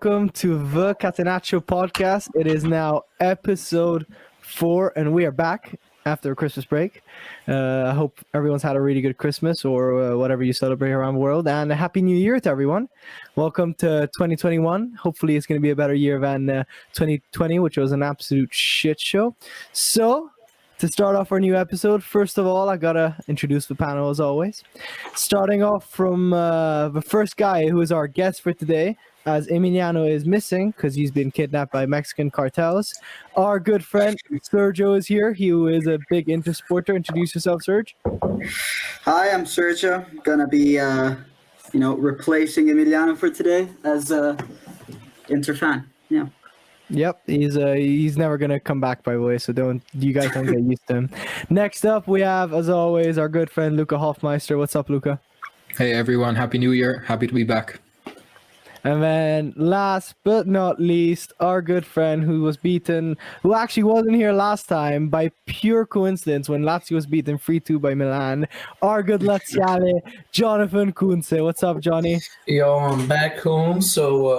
welcome to the Catenaccio Podcast. It is now episode 4, and we are back after a Christmas break. I hope everyone's had a really good Christmas or whatever you celebrate around the world, and a Happy New Year to everyone. Welcome to 2021. Hopefully it's going to be a better year than 2020, which was an absolute shit show. So, to start off our new episode, first of all, I gotta introduce the panel as always. Starting off from the first guy who is our guest for today, as Emiliano is missing because he's been kidnapped by Mexican cartels. Our good friend Sergio is here. He is a big Inter supporter. Introduce yourself, Serge. Hi, I'm Sergio. Gonna be, replacing Emiliano for today as a Inter fan. Yeah. Yep, he's never gonna come back, by the way, so you guys don't get used to him. Next up, we have, as always, our good friend Luca Hofmeister. What's up, Luca? Hey everyone, Happy New Year. Happy to be back. And then last but not least, our good friend who actually wasn't here last time by pure coincidence when Lazio was beaten 3-2 by Milan, our good Laziale, Jonathan Kunze. What's up, Johnny? Yo, I'm back home, so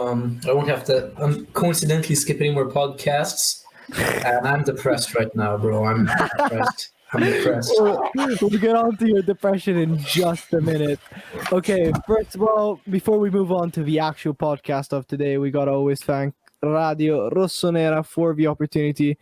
I won't have to coincidentally skip any more podcasts. And I'm depressed right now, bro. I'm depressed. We'll get on to your depression in just a minute. Okay, first of all, before we move on to the actual podcast of today, we gotta always thank Radio Rossonera for the opportunity,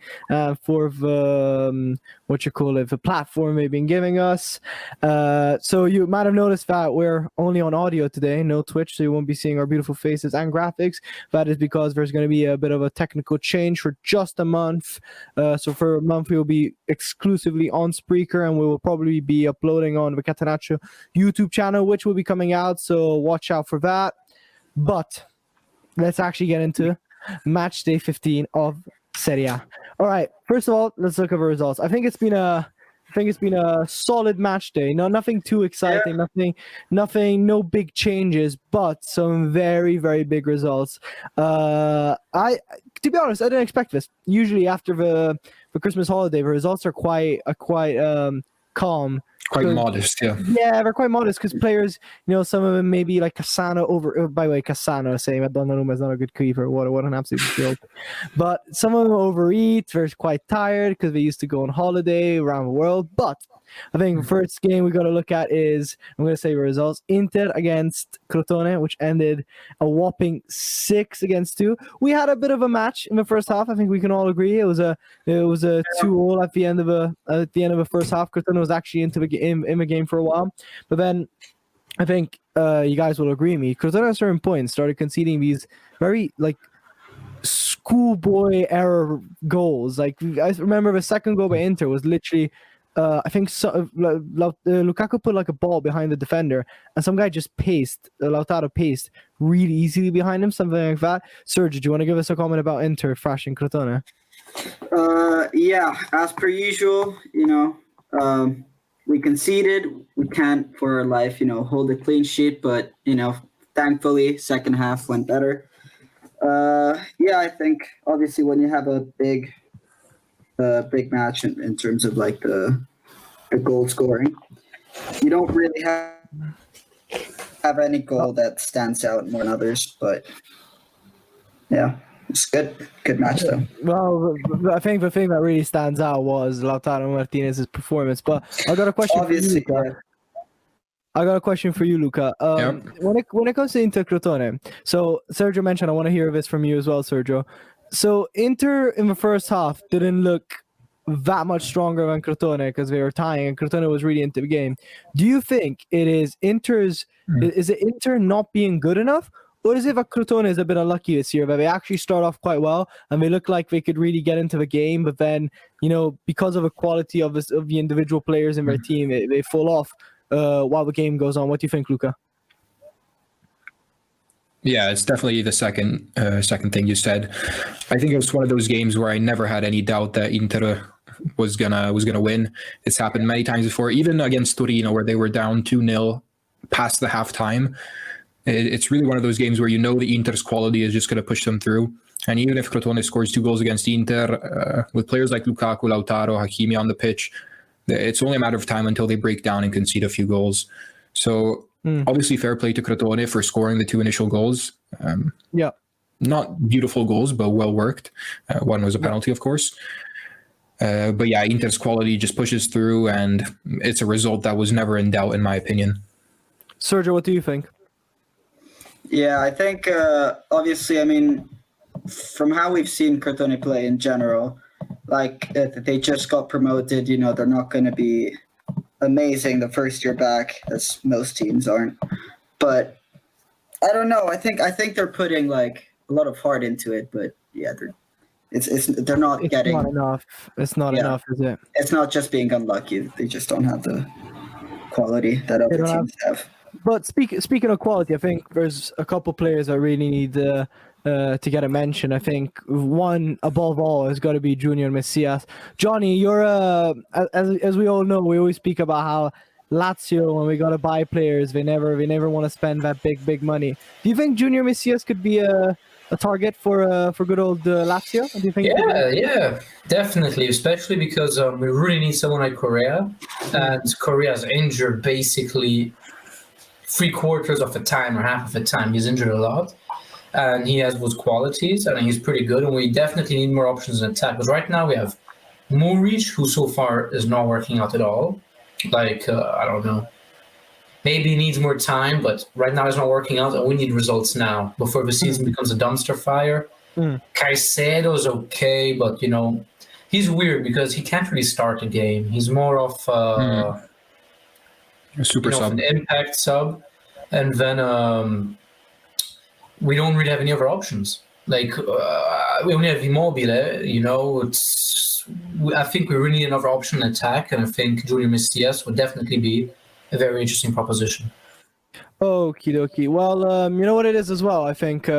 for the the platform they've been giving us. So you might have noticed that we're only on audio today, no Twitch, so you won't be seeing our beautiful faces and graphics. That is because there's going to be a bit of a technical change for just a month. So for a month we will be exclusively on Spreaker, and we will probably be uploading on the Catenaccio YouTube channel, which will be coming out, so watch out for that. But let's actually get into Matchday 15 of Serie A. All right, first of all, let's look at the results. I think it's been a solid match day. Nothing too exciting, no big changes, but some very, very big results. To be honest, I didn't expect this. Usually after the Christmas holiday, the results are quite calm. Quite modest, yeah. Yeah, they're quite modest because players, some of them maybe like Cassano by the way, Cassano saying that Donnarumma is not a good keeper. What an absolute joke. But some of them overeat, they're quite tired because they used to go on holiday around the world. But I think the first game we got to look at is, I'm going to say the results, Inter against Crotone, which ended a whopping 6-2. We had a bit of a match in the first half. I think we can all agree. It was a 2-2 at the end of the first half. Crotone was actually in the game for a while. But then I think you guys will agree with me. Crotone at a certain point started conceding these very schoolboy error goals. I remember the second goal by Inter was literally I think Lukaku put a ball behind the defender, and some guy just Lautaro paced really easily behind him, something like that. Serge, do you want to give us a comment about Inter thrashing Crotone? Yeah, as per usual, we conceded. We can't for our life, hold a clean sheet, but, thankfully, second half went better. I think obviously when you have a big match in terms of the goal scoring, you don't really have any goal that stands out more than others, but yeah, it's good match though. Well, I think the thing that really stands out was Lautaro Martinez's performance. But I got a question obviously for you, Luca. I got a question for you, Luca. When it comes to Inter Crotone, so Sergio mentioned, I want to hear this from you as well, Sergio. So Inter in the first half didn't look that much stronger than Crotone because they were tying and Crotone was really into the game. Do you think it is is it Inter not being good enough, or is it that Crotone is a bit unlucky this year, that they actually start off quite well and they look like they could really get into the game, but then, because of the quality of the individual players in their team, they fall off while the game goes on? What do you think, Luca? Yeah, it's definitely the second thing you said. I think it was one of those games where I never had any doubt that Inter was gonna win. It's happened many times before, even against Torino, where they were down 2-0 past the halftime. It's really one of those games where the Inter's quality is just going to push them through. And even if Crotone scores 2 goals against Inter, with players like Lukaku, Lautaro, Hakimi on the pitch, it's only a matter of time until they break down and concede a few goals. So obviously fair play to Crotone for scoring the 2 initial goals. Yeah. not beautiful goals, but well worked. One was a penalty, of course. But yeah, Inter's quality just pushes through, and it's a result that was never in doubt, in my opinion. Sergio, what do you think? Yeah, I think obviously, I mean, from how we've seen Crotone play in general, like they just got promoted. You know, they're not going to be amazing the first year back, as most teams aren't. But I don't know. I think they're putting like a lot of heart into it. But yeah, they're not getting. It's not enough. It's not enough, is it? It's not just being unlucky. They just don't have the quality that other teams have. But speaking of quality, I think there's a couple players that really need to get a mention. I think one above all has got to be Junior Messias. Johnny, you're as we all know, we always speak about how Lazio, when we got to buy players, they never want to spend that big money. Do you think Junior Messias could be a target for good old Lazio? Do you think? Yeah, definitely. Especially because we really need someone like Correa, and Correa's injured basically 3/4 of the time or half of the time. He's injured a lot, and he has those qualities, and he's pretty good. And we definitely need more options in attack. Because right now we have Muric, who so far is not working out at all. Like I don't know. Maybe he needs more time, but right now it's not working out, and we need results now before the season becomes a dumpster fire. Caicedo's okay, but you know, he's weird because he can't really start a game. He's more of A super sub. an impact sub, and then we don't really have any other options. Like we only have Immobile. You know, I think we really need another option in attack, and I think Junior Messias would definitely be a very interesting proposition. Okie dokie. Well, you know what it is as well, I think,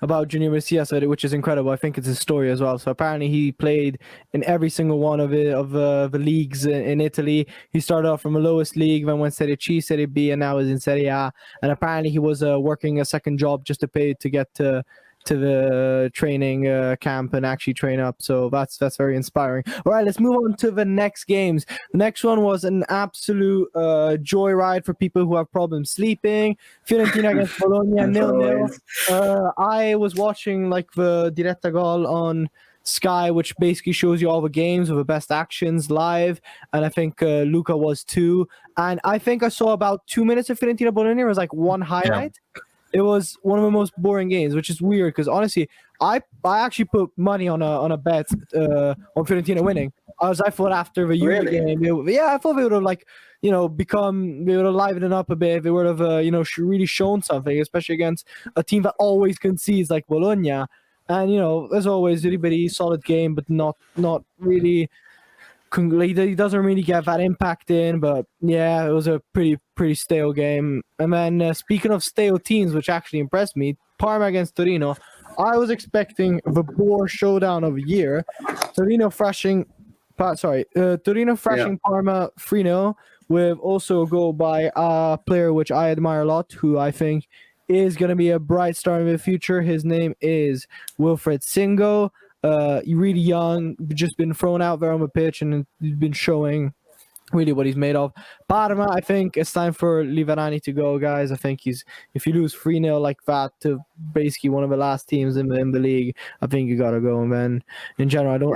about Junior Messias, which is incredible. I think it's his story as well. So apparently he played in every single one of the leagues in Italy. He started off from the lowest league, then went Serie C, Serie B, and now is in Serie A. And apparently he was working a second job just to pay to get to the training camp and actually train up. So that's very inspiring. All right, let's move on to the next games. The next one was an absolute joyride for people who have problems sleeping. Fiorentina against Bologna 0-0. I was watching like the Diretta Gol on Sky, which basically shows you all the games with the best actions live, and I think Luca was too. And I think I saw about 2 minutes of Fiorentina Bologna. It was like one highlight. Yeah. It was one of the most boring games, which is weird because honestly, I actually put money on a bet on Fiorentina winning. I thought after the Juve game, I thought they would have they would have livened it up a bit. They would have really shown something, especially against a team that always concedes like Bologna. And as always, really solid game, but not really. He doesn't really get that impact in, but yeah, it was a pretty stale game. And then speaking of stale teams, which actually impressed me, Parma against Torino. I was expecting the bore showdown of the year. Torino thrashing Parma 3-0 with also a goal by a player which I admire a lot, who I think is going to be a bright star in the future. His name is Wilfred Singo. Really young, just been thrown out there on the pitch, and he's been showing really what he's made of. Parma, I think it's time for Liverani to go, guys. I think if you lose 3-0 like that to basically one of the last teams in the league, I think you gotta go. And then in general,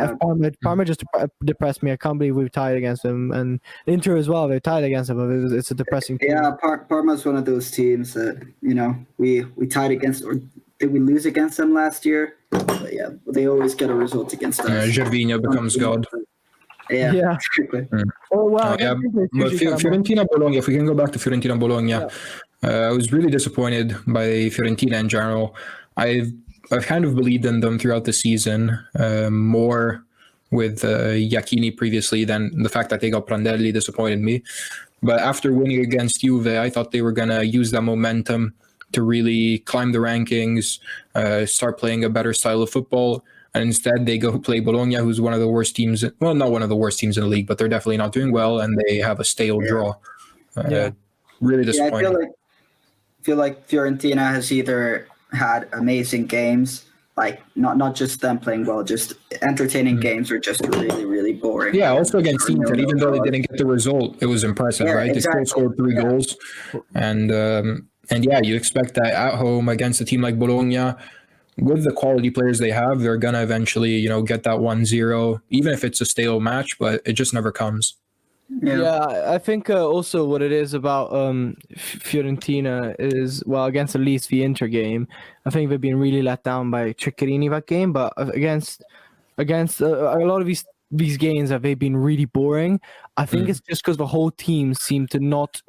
Parma just depressed me. I can't believe we've tied against them, and Inter as well. They tied against them. It's a depressing team. Yeah, Parma's one of those teams that we tied against, or did we lose against them last year? But yeah, they always get a result against us. Gervinho becomes God. Yeah. Oh wow. But Fiorentina Bologna, if we can go back to Fiorentina Bologna, I was really disappointed by Fiorentina in general. I've kind of believed in them throughout the season, more with Iachini previously than the fact that they got Prandelli disappointed me. But after winning against Juve, I thought they were gonna use that momentum to really climb the rankings, start playing a better style of football. And instead, they go play Bologna, who's one of the worst teams. Well, not one of the worst teams in the league, but they're definitely not doing well, and they have a stale draw. Really disappointing. I feel like Fiorentina has either had amazing games, like not just them playing well, just entertaining games, or just really, really boring. Yeah, also against Inter, even though they didn't get the result, it was impressive, right? Exactly. They still scored 3 goals. And yeah, you expect that at home against a team like Bologna, with the quality players they have, they're gonna eventually, get that 1-0, even if it's a stale match, but it just never comes. Yeah, I think also what it is about Fiorentina is, well, against at least the Inter game, I think they've been really let down by Ceccherini that game, but against a lot of these games that they've been really boring. I think it's just because the whole team seemed to not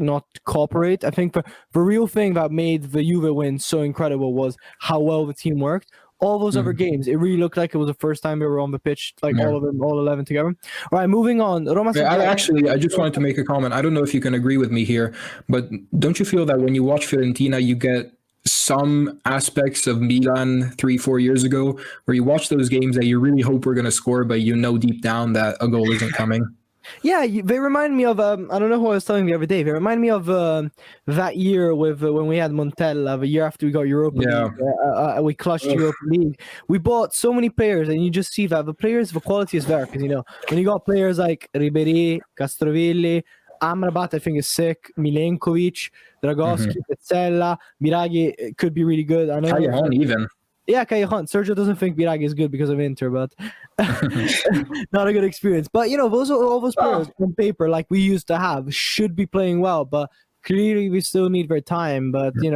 cooperate. I think the real thing that made the Juve win so incredible was how well the team worked. All those other games, it really looked like it was the first time they were on the pitch, like all of them, all 11 together. All right, moving on. Roma. I just wanted to make a comment. I don't know if you can agree with me here, but don't you feel that when you watch Fiorentina, you get some aspects of Milan 3-4 years ago, where you watch those games that you really hope we're going to score, but deep down that a goal isn't coming? Yeah, they remind me of, I don't know who I was telling the other day, they remind me of that year with when we had Montella, the year after we got Europa League, we clutched Europa League. We bought so many players, and you just see that the quality is there, because, when you got players like Ribéry, Castrovilli, Amrabat, I think is sick, Milenkovic, Dragowski, Pezzella, Biraghi could be really good. I know. Callejon even. Yeah, Callejon. Sergio doesn't think Biraghi is good because of Inter, but not a good experience. But, all those players on paper, like we used to have, should be playing well, but clearly we still need their time. But, a team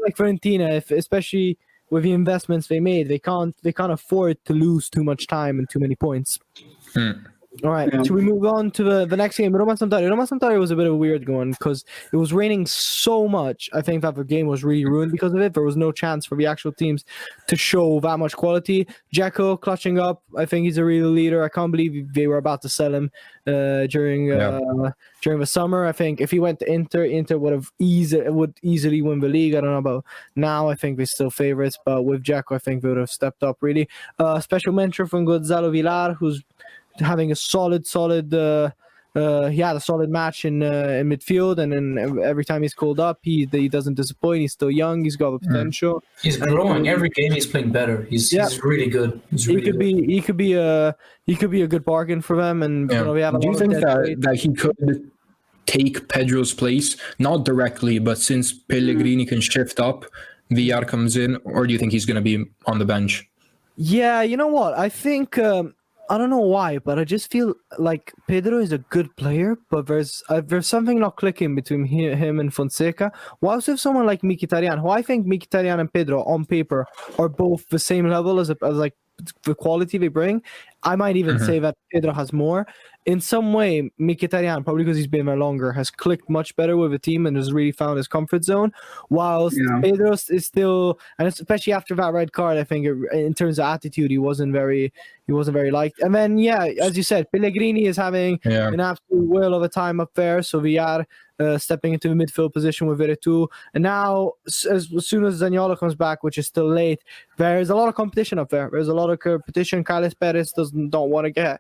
like Fiorentina, especially with the investments they made, they can't afford to lose too much time and too many points. All right, should we move on to the next game? Roma Sampdoria was a bit of a weird one because it was raining so much. I think that the game was really ruined because of it. There was no chance for the actual teams to show that much quality. Dzeko clutching up. I think he's a real leader. I can't believe they were about to sell him during the summer. I think if he went to Inter would easily win the league. I don't know about now. I think they're still favorites, but with Dzeko, I think they would have stepped up really. Special mention from Gonzalo Villar, who's having a solid he had a solid match in midfield, and then every time he's called up, he doesn't disappoint. He's still young. He's got the potential. He's growing every game. He's playing better. He's really good. He could be a good bargain for them. And we have. Do you think that he could take Pedro's place, not directly, but since Pellegrini can shift up, VR comes in, or do you think he's going to be on the bench? Yeah, you know what? I think. I don't know why, but I just feel like Pedro is a good player, but there's something not clicking between him and Fonseca. Whilst with someone like Mkhitaryan, who I think Mkhitaryan and Pedro on paper are both the same level as like the quality they bring, I might even say that Pedro has more. In some way, Mkhitaryan, probably because he's been there longer, has clicked much better with the team and has really found his comfort zone. Whilst Pedro is still, and especially after that red card, I think in terms of attitude, he wasn't very liked. And then, as you said, Pellegrini is having an absolute whale of a time up there. So Villar stepping into the midfield position with Veretout. And now, as soon as Zaniolo comes back, which is still late, there's a lot of competition up there. There's a lot of competition. Carles Perez don't want to get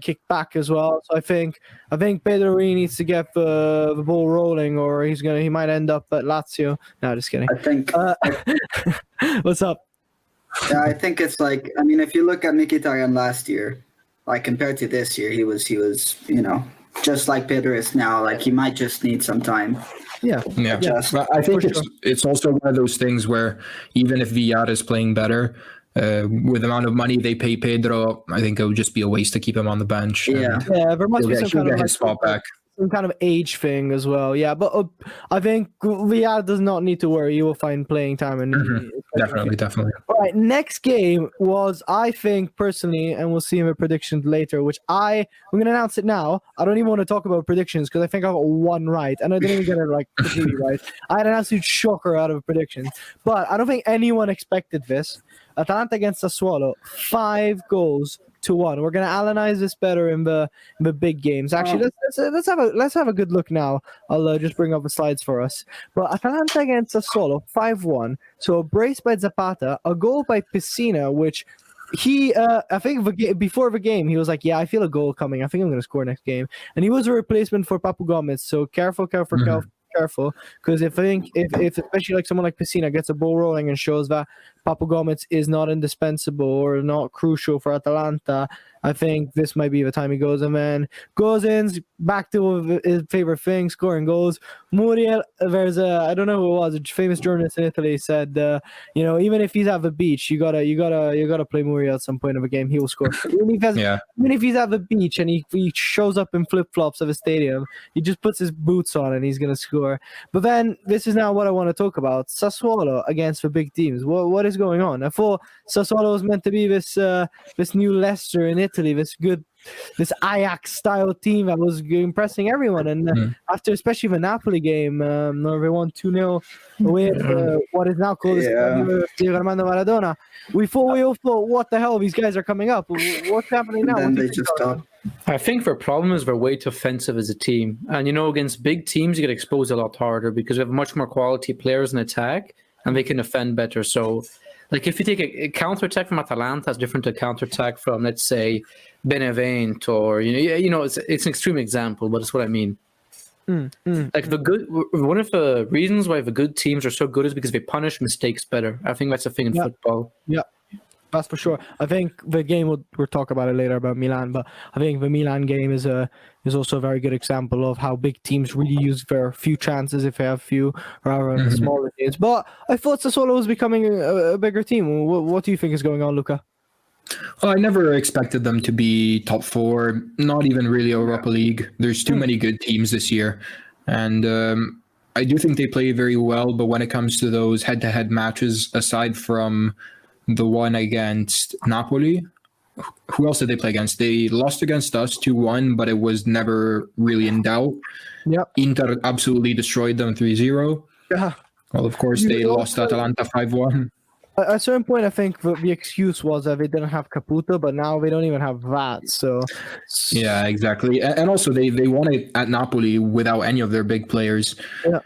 kicked back as well. So I think Pedro really needs to get the ball rolling, or he might end up at Lazio. No, just kidding. I think. What's up? Yeah, I think it's like, if you look at Mkhitaryan last year, like compared to this year, he was just like Pedro is now. Like he might just need some time. Yeah. But I think it's also one of those things where even if Villar is playing better, with the amount of money they pay Pedro, I think it would just be a waste to keep him on the bench. There must be some kind of spot back. Some kind of age thing as well. Yeah, but I think Villar does not need to worry. He will find playing time. And Definitely. All right, next game was, I think, personally, and we'll see in the predictions later, which I'm going to announce it now. I don't even want to talk about predictions because I think I got one right, and I didn't even get it completely right. I had an absolute shocker out of predictions, but I don't think anyone expected this. Atalanta against Sassuolo, 5-1. We're gonna analyze this better in the big games. Actually, let's have a good look now. I'll just bring up the slides for us. But Atalanta against Sassuolo, 5-1. So a brace by Zapata, a goal by Pessina, which he, I think before the game, he was like, I feel a goal coming. I think I'm gonna score next game. And he was a replacement for Papu Gomez. So careful, because if especially like someone like Pessina gets a ball rolling and shows that Papu Gomez is not indispensable or not crucial for Atalanta, I think this might be the time he goes. And then goes in, back to his favorite thing, scoring goals. Muriel, there's I don't know who it was, a famous journalist in Italy said, even if he's at the beach, you gotta play Muriel at some point of a game. He will score. Even if he's at the beach and he shows up in flip flops of a stadium, he just puts his boots on and he's gonna score. But then this is now what I want to talk about: Sassuolo against the big teams. What is going on? I thought Sassuolo was meant to be this new Leicester in Italy, this Ajax style team that was impressing everyone. And after especially the Napoli game, where they won 2-0 away at what is now called Diego Armando Maradona, we all thought, what the hell, these guys are coming up. What's happening now? And then they just stopped. I think their problem is they're way too offensive as a team. And, against big teams, you get exposed a lot harder because we have much more quality players in attack and they can defend better. So, like, if you take a counter-attack from Atalanta, it's different to a counter-attack from, let's say, Benevento, or, it's an extreme example, but it's what I mean. Like, one of the reasons why the good teams are so good is because they punish mistakes better. I think that's a thing in football. Yeah. That's for sure. I think the game we'll talk about it later about Milan, but I think the Milan game is also a very good example of how big teams really use their few chances if they have few, rather than smaller teams. But I thought Sassuolo was becoming a bigger team. What do you think is going on, Luca? Well, I never expected them to be top four, not even really Europa League. There's too many good teams this year, and I do think they play very well. But when it comes to those head-to-head matches, aside from the one against Napoli, who else did they play against? They lost against us 2-1, but it was never really in doubt. Yep. Inter absolutely destroyed them 3-0. Yeah. Well, of course, they lost to Atalanta 5-1. At a certain point, I think the excuse was that they didn't have Caputo, but now they don't even have that. So yeah, exactly. And also, they won it at Napoli without any of their big players. Yeah.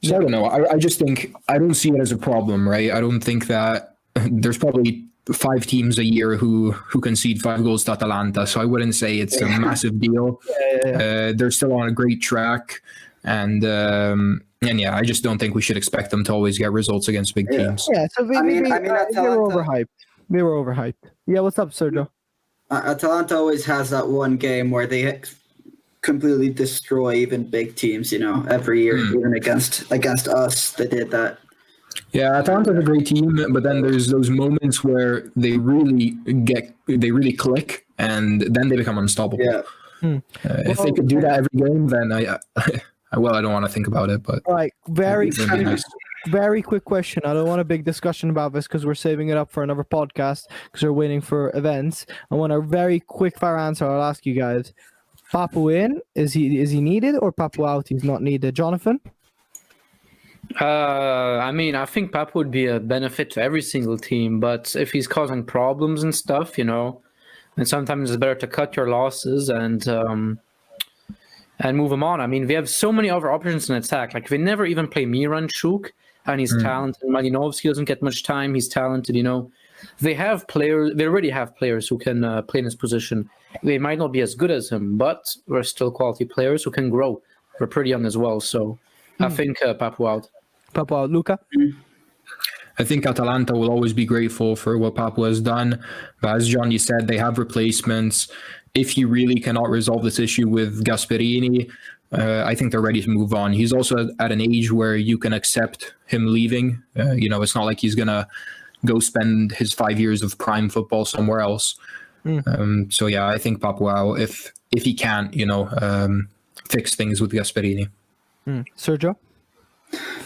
So I don't know. I just think I don't see it as a problem, right? I don't think that there's probably 5 teams a year who concede 5 goals to Atalanta, so I wouldn't say it's a massive deal. They're still on a great track, and I just don't think we should expect them to always get results against big teams. Yeah, so they were overhyped. They were overhyped. Yeah, what's up, Sergio? Atalanta always has that one game where they completely destroy even big teams. Every year, even against us, they did that. Yeah, Atalanta's a great team, but then there's those moments where they really click, and then they become unstoppable. Yeah. If they could do that every game, then I don't want to think about it. But all right, very quick question. I don't want a big discussion about this because we're saving it up for another podcast because we're waiting for events. I want a very quick fire answer. I'll ask you guys: Papu in? Is he needed, or Papu out? He's not needed. Jonathan? I think Papu would be a benefit to every single team, but if he's causing problems and stuff, then sometimes it's better to cut your losses and move him on. We have so many other options in attack. Like, they never even play Miranchuk, and he's talented. Malinovsky doesn't get much time. He's talented, They have players. They already have players who can play in his position. They might not be as good as him, but we're still quality players who can grow. We're pretty young as well, so I think Papu out. Papu out. Luca? I think Atalanta will always be grateful for what Papu has done. But as Johnny said, they have replacements. If he really cannot resolve this issue with Gasperini, I think they're ready to move on. He's also at an age where you can accept him leaving. It's not like he's going to go spend his 5 years of prime football somewhere else. I think Papu out if he can't, fix things with Gasperini. Sergio?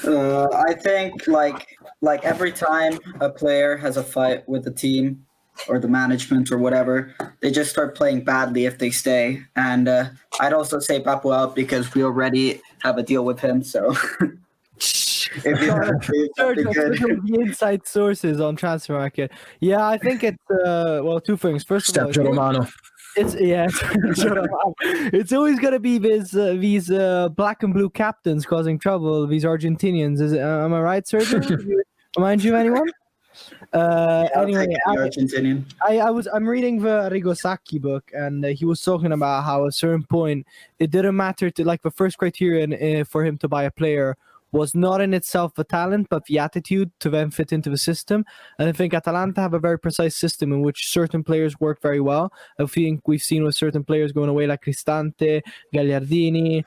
I think like every time a player has a fight with the team or the management or whatever, they just start playing badly if they stay. And I'd also say Papu out because we already have a deal with him. So if you have the inside sources on transfer market. Yeah, I think it's two things. First of all, Romano. It's always gonna be these black and blue captains causing trouble. These Argentinians. Am I right, Sergio? Remind you of anyone? Anyway, Argentinian. I'm reading the Arrigo Sacchi book, and he was talking about how at a certain point it didn't matter to the first criterion for him to buy a player was not in itself the talent, but the attitude to then fit into the system. And I think Atalanta have a very precise system in which certain players work very well. I think we've seen with certain players going away like Cristante, Gagliardini,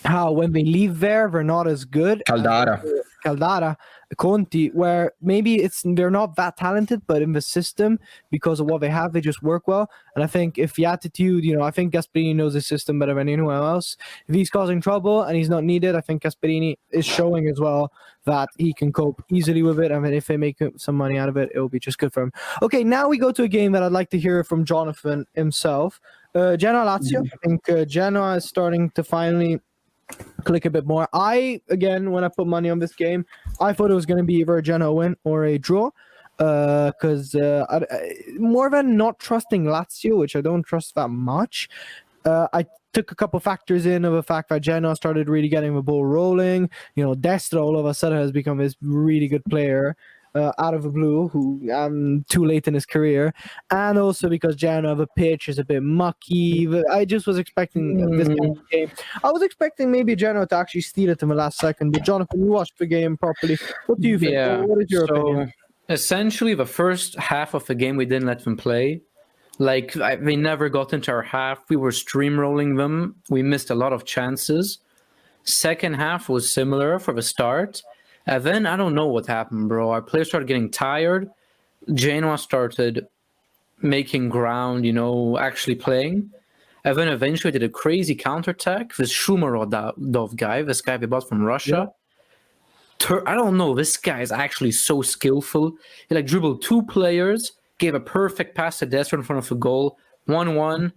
how when they leave there, they're not as good. Caldara, Conti, where maybe they're not that talented, but in the system, because of what they have, they just work well. And I think if the attitude, I think Gasperini knows his system better than anyone else. If he's causing trouble and he's not needed, I think Gasperini is showing as well that he can cope easily with it. I mean, if they make some money out of it, it'll be just good for him. Okay, now we go to a game that I'd like to hear from Jonathan himself. Genoa-Lazio. I think Genoa is starting to finally click a bit more. When I put money on this game, I thought it was going to be either a Genoa win or a draw, because more than not trusting Lazio, which I don't trust that much. I took a couple factors in of the fact that Genoa started really getting the ball rolling. Destra all of a sudden has become this really good player out of the blue, who too late in his career, and also because Genoa, the pitch is a bit mucky. I just was expecting this kind of game. I was expecting maybe Genoa to actually steal it in the last second. But Jonathan, you watched the game properly. What do you think? Yeah. What is your opinion? Essentially, the first half of the game, we didn't let them play. They never got into our half. We were streamrolling them. We missed a lot of chances. Second half was similar for the start. And then I don't know what happened, bro. Our players started getting tired. Genoa started making ground, actually playing. And then eventually did a crazy counterattack. This Shumarodov guy, this guy we bought from Russia. Yeah. I don't know. This guy is actually so skillful. He dribbled two players, gave a perfect pass to Destra in front of the goal, 1-1.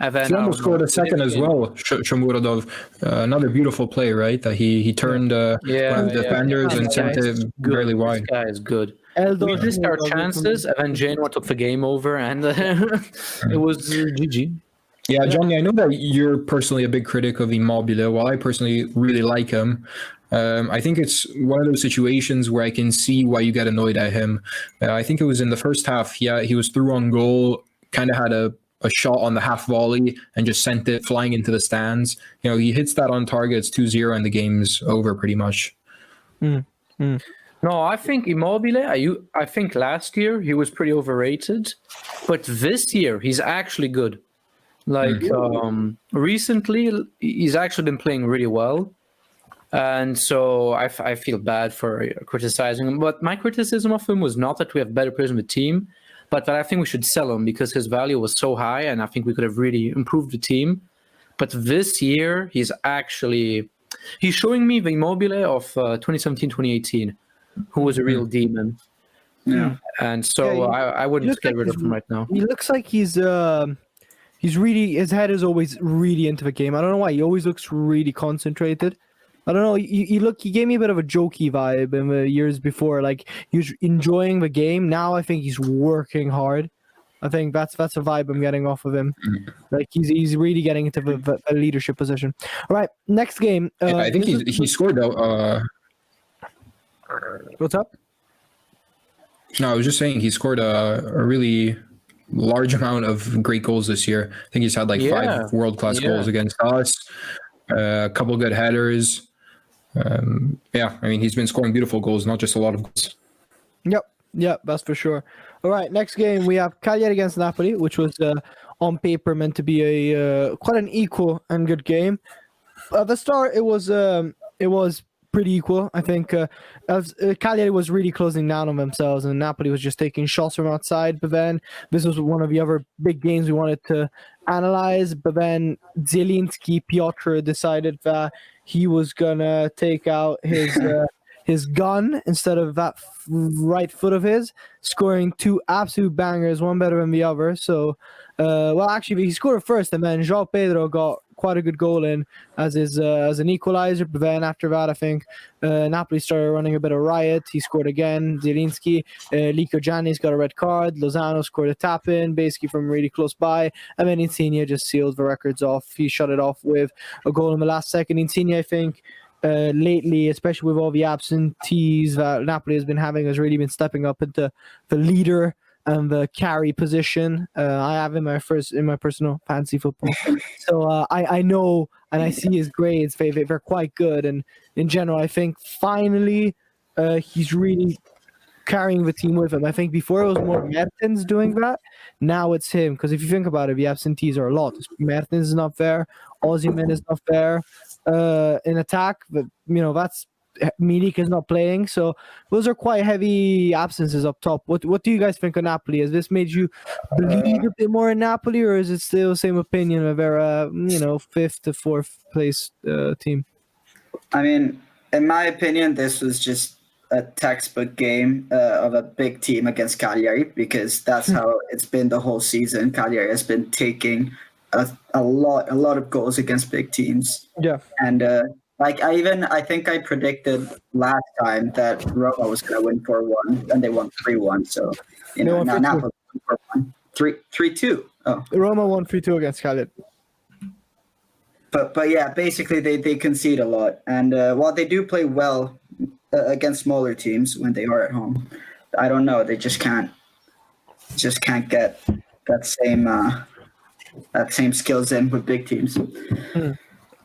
And then, he almost scored a second as well, Shomurodov. Another beautiful play, right? That he turned one of the defenders and sent it barely wide. This guy is good. We missed our chances, and then Genoa took the game over, and it was GG. Yeah, Johnny, I know that you're personally a big critic of Immobile. While I personally really like him, I think it's one of those situations where I can see why you get annoyed at him. I think it was in the first half. He was through on goal, kind of had a shot on the half volley and just sent it flying into the stands. He hits that on target, it's 2-0 and the game's over pretty much. No, I think Immobile, I think last year he was pretty overrated, but this year he's actually good. Recently he's actually been playing really well. And so I feel bad for criticizing him. But my criticism of him was not that we have better players in the team, but that I think we should sell him because his value was so high and I think we could have really improved the team. But this year, he's showing me the Immobile of 2017-2018, who was a real demon. Yeah. And so I wouldn't get rid of him right now. He looks like he's really, his head is always really into the game. I don't know why. He always looks really concentrated. I don't know. He gave me a bit of a jokey vibe in the years before. He was enjoying the game. Now I think he's working hard. I think that's a vibe I'm getting off of him. He's really getting into the leadership position. All right, next game. I think he scored. What's up? No, I was just saying he scored a really large amount of great goals this year. I think he's had 5 world-class goals against us. A couple good headers. He's been scoring beautiful goals, not just a lot of goals. Yep, that's for sure. All right, next game we have Cagliari against Napoli, which was on paper meant to be a quite an equal and good game. At the start, it was pretty equal. I think Cagliari was really closing down on themselves, and Napoli was just taking shots from outside. But then this was one of the other big games we wanted to analyze. But then Zielinski, Piotr decided that he was gonna take out his gun instead of that right foot of his, scoring 2 absolute bangers, one better than the other. So, actually, he scored first, and then João Pedro got quite a good goal in as an equalizer. But then after that, I think Napoli started running a bit of riot. He scored again. Zielinski, Lico Gianni's got a red card. Lozano scored a tap in, basically from really close by. And then Insigne just sealed the records off. He shut it off with a goal in the last second. Insigne, I think, lately, especially with all the absentees that Napoli has been having, has really been stepping up into the leader and the carry position. I have in my personal fantasy football, so I know and I see his grades. They're quite good, and in general, I think finally he's really carrying the team with him. I think before it was more Mertens doing that. Now it's him, because if you think about it, the absentees are a lot. Mertens is not there. Osimhen is not there. In attack, but that's Milik is not playing. So those are quite heavy absences up top. What do you guys think of Napoli? Has this made you believe a bit more in Napoli, or is it still the same opinion of their 5th to 4th place team? I mean, in my opinion, this was just a textbook game of a big team against Cagliari, because that's how it's been the whole season. Cagliari has been taking a lot of goals against big teams. Yeah, and I think I predicted last time that Roma was going to win 4-1, and they won 3-1. So now Napoli won 4-1, 3-2. Oh, Roma won 3-2 against Cagliari. But yeah, basically they concede a lot, and while they do play well against smaller teams when they are at home, I don't know, they just can't get that same skills in with big teams.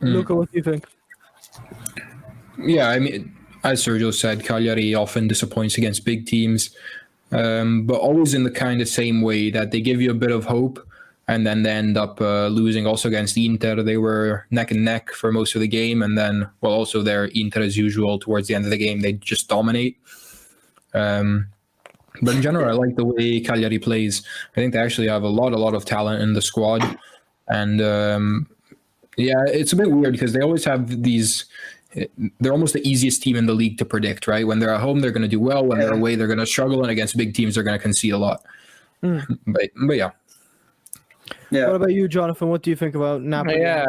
Luca, what do you think? Yeah, I mean, as Sergio said, Cagliari often disappoints against big teams, but always in the kind of same way that they give you a bit of hope, and then they end up losing. Also against Inter, they were neck and neck for most of the game, and then, also their Inter as usual towards the end of the game, they just dominate. But in general, I like the way Cagliari plays. I think they actually have a lot of talent in the squad, and it's a bit weird because they always have these. They're almost the easiest team in the league to predict, right? When they're at home, they're going to do well. When they're away, they're going to struggle, and against big teams, they're going to concede a lot. But yeah. Yeah. What about you, Jonathan? What do you think about Napoli? Yeah,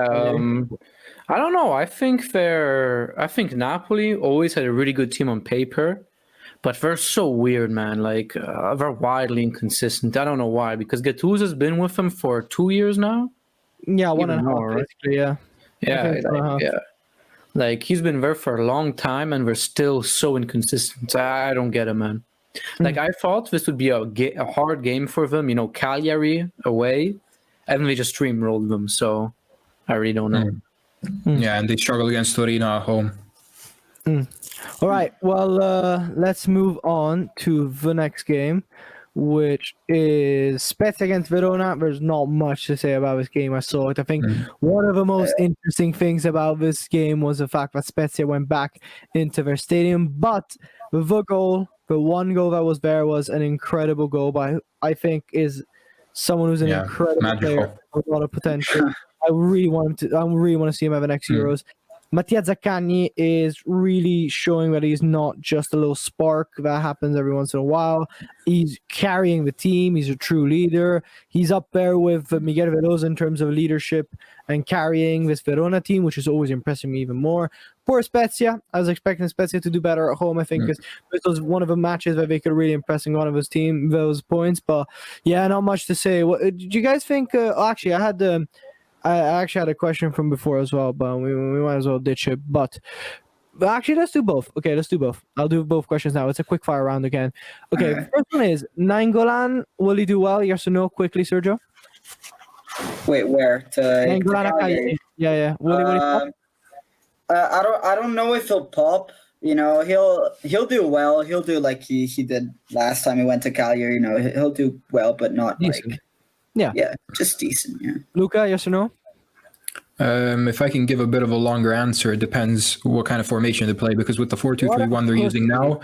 I don't know. I think Napoli always had a really good team on paper, but they're so weird, man. Like they're wildly inconsistent. I don't know why, because Gattuso's been with them for 2 years now. Yeah, one Even and a half, more, right? basically. Yeah. Yeah, like he's been there for a long time, and we're still so inconsistent. I don't get it, man. Like I thought this would be a hard game for them. Cagliari away, and they just steamrolled them. So I really don't know. Yeah, and they struggle against Torino at home. All right. Well, let's move on to the next game, which is Spezia against Verona. There's not much to say about this game. I saw it. I think one of the most interesting things about this game was the fact that Spezia went back into their stadium, but the one goal that was there was an incredible goal by, I think, is someone who's an incredible player with a lot of potential. I really want to see him at the next Euros. Mattia Zaccagni is really showing that he's not just a little spark that happens every once in a while. He's carrying the team. He's a true leader. He's up there with Miguel Veloso in terms of leadership and carrying this Verona team, which is always impressing me even more. Poor Spezia. I was expecting Spezia to do better at home, I think, because this was one of the matches where they could really impress one of his team, those points. But yeah, not much to say. What did you guys think? Actually, I actually had a question from before as well, but we might as well ditch it. But actually, let's do both. Okay, let's do both. I'll do both questions now. It's a quick fire round again. Okay, the first one is Nainggolan. Will he do well? Yes or no? Quickly, Sergio. Wait, where? Nainggolan. Yeah. Will he pop? I don't know if he'll pop. He'll do well. He'll do like he did last time he went to Cagliari. He'll do well, but not decent. Yeah, just decent. Yeah. Luca, yes or no? If I can give a bit of a longer answer, it depends what kind of formation they play. Because with the 4-2-3-1 they're using now,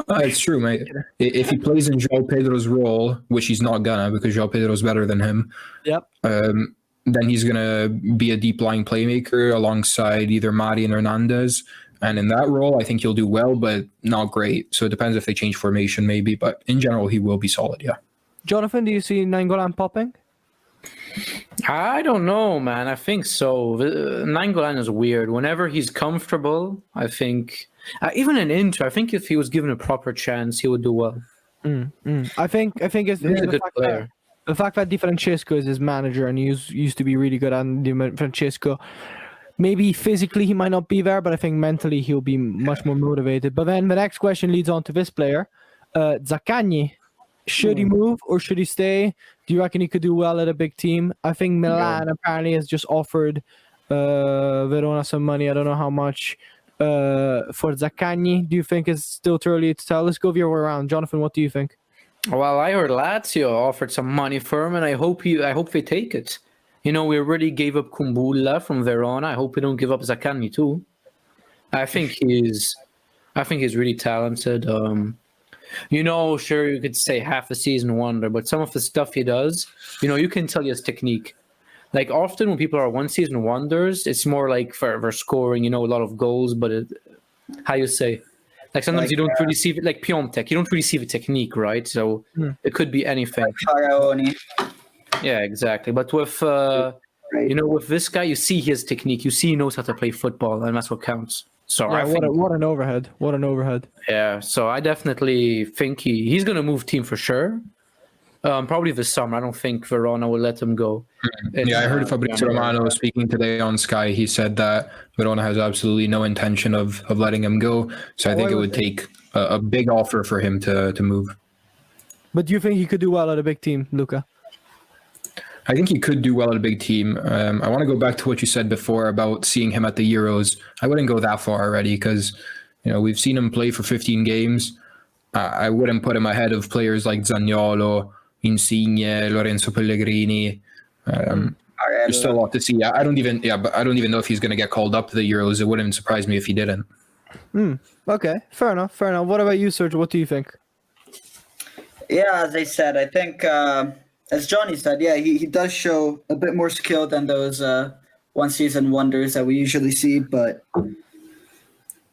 it's true, mate. If he plays in João Pedro's role, which he's not gonna, because João Pedro's better than him. Yep. Then he's gonna be a deep lying playmaker alongside either Mari and Hernandez. And in that role, I think he'll do well, but not great. So it depends if they change formation, maybe. But in general, he will be solid. Yeah. Jonathan, do you see Nainggolan popping? I don't know, man. I think so. Nainggolan is weird. Whenever he's comfortable, I think, even in Inter, I think if he was given a proper chance, he would do well. I think it's He's a good player. The fact that Di Francesco is his manager and he used to be really good at Di Francesco. Maybe physically he might not be there, but I think mentally he'll be much more motivated. But then the next question leads on to this player, Zaccagni. Should he move or should he stay? Do you reckon he could do well at a big team? I think Milan apparently has just offered Verona some money. I don't know how much for Zaccagni. Do you think it's still too early to tell? Let's go the other way around. Jonathan, what do you think? Well, I heard Lazio offered some money for him, and I hope they take it. We already gave up Kumbulla from Verona. I hope we don't give up Zaccagni too. I think he's really talented. Sure, you could say half a season wonder, but some of the stuff he does, you can tell he has technique. Like often when people are one season wonders, it's more like for scoring, a lot of goals, but how you say, like sometimes you don't really see it, like Piontek, you don't really see the technique, right? So it could be anything. Faraoni. Yeah, exactly. But with with this guy, you see his technique, you see he knows how to play football, and that's what counts. So yeah, what an overhead! What an overhead! Yeah, so I definitely think he's going to move team for sure. Probably this summer. I don't think Verona will let him go. Yeah, I heard Fabrizio Romano speaking today on Sky. He said that Verona has absolutely no intention of letting him go. So I think it would take a big offer for him to move. But do you think he could do well at a big team, Luca? I think he could do well at a big team. I want to go back to what you said before about seeing him at the Euros. I wouldn't go that far already because, we've seen him play for 15 games. I wouldn't put him ahead of players like Zaniolo, Insigne, Lorenzo Pellegrini. There's still a lot to see. I don't even know if he's going to get called up to the Euros. It wouldn't surprise me if he didn't. Okay, fair enough. What about you, Sergio? What do you think? Yeah, as I said, I think, as Johnny said, yeah, he does show a bit more skill than those one-season wonders that we usually see, but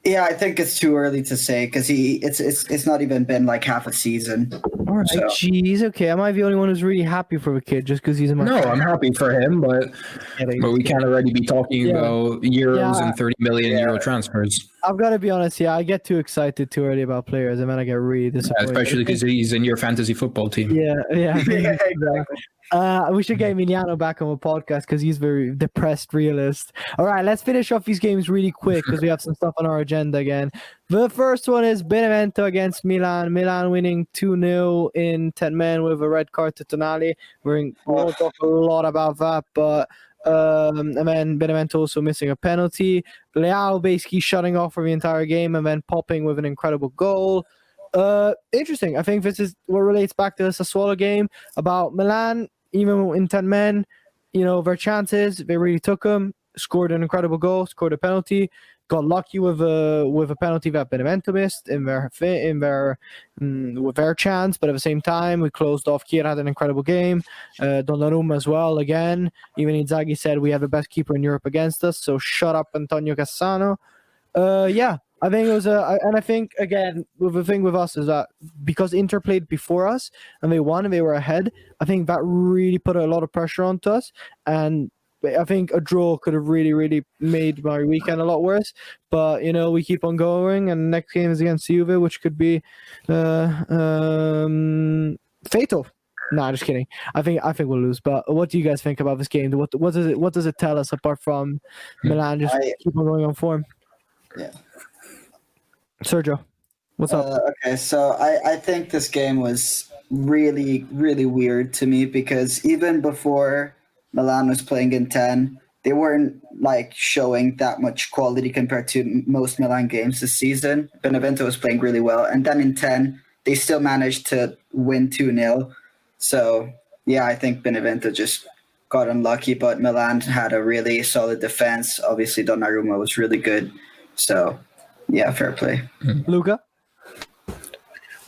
yeah, I think it's too early to say because it's not even been like half a season. All right, jeez, okay. Am I the only one who's really happy for the kid just because he's a No, I'm happy for him, but we can't already be talking about euros and 30 million euro transfers. I've got to be honest, I get too excited too early about players, and then I get really disappointed. Especially because he's in your fantasy football team. Yeah, exactly. We should get Emiliano back on the podcast because he's very depressed realist. All right, let's finish off these games really quick because we have some stuff on our agenda again. The first one is Benevento against Milan. Milan winning 2-0 in 10 men with a red card to Tonali. We'll talk a lot about that, but and then Benevento also missing a penalty. Leao basically shutting off for the entire game and then popping with an incredible goal. Interesting. I think this is what relates back to the Sassuolo game about Milan. Even in 10 men, their chances, they really took them. Scored an incredible goal, scored a penalty, got lucky with a penalty that Benevento missed with their chance, but at the same time, we closed off. Kier had an incredible game. Donnarumma as well, again. Even Inzaghi said we have the best keeper in Europe against us, so shut up, Antonio Cassano. I think it was and I think again the thing with us is that because Inter played before us and they won and they were ahead, I think that really put a lot of pressure onto us, and I think a draw could have really, really made my weekend a lot worse. But we keep on going, and the next game is against Juve, which could be fatal. Nah, just kidding. I think we'll lose. But what do you guys think about this game? What does it tell us apart from Milan just keep on going on form? Yeah. Sergio, what's up? Okay, so I think this game was really, really weird to me because even before Milan was playing in 10, they weren't showing that much quality compared to most Milan games this season. Benevento was playing really well, and then in 10, they still managed to win 2-0. So, yeah, I think Benevento just got unlucky, but Milan had a really solid defense. Obviously, Donnarumma was really good. So, yeah, fair play. Luca?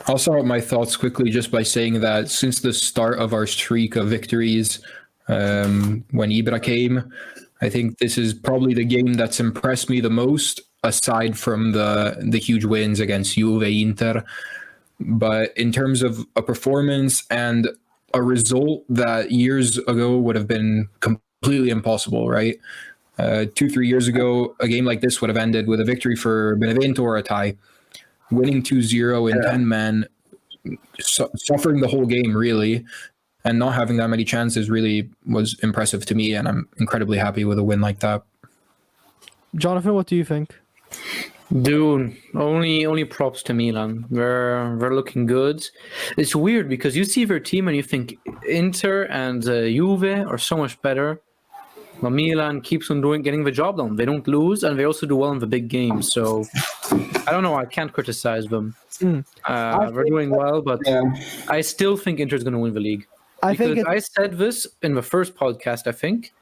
I'll start with my thoughts quickly just by saying that since the start of our streak of victories, when Ibra came, I think this is probably the game that's impressed me the most, aside from the huge wins against Juve, Inter. But in terms of a performance and a result that years ago would have been completely impossible, right? 2-3 years ago, a game like this would have ended with a victory for Benevento or a tie. Winning 2-0 in 10 men, suffering the whole game, really, and not having that many chances really was impressive to me, and I'm incredibly happy with a win like that. Jonathan, what do you think? Dude, only props to Milan. They're looking good. It's weird because you see their team and you think Inter and Juve are so much better. But Milan keeps on getting the job done. They don't lose, and they also do well in the big games. So I don't know. I can't criticize them. They're doing well, but I still think Inter's going to win the league. I said this in the first podcast, I think.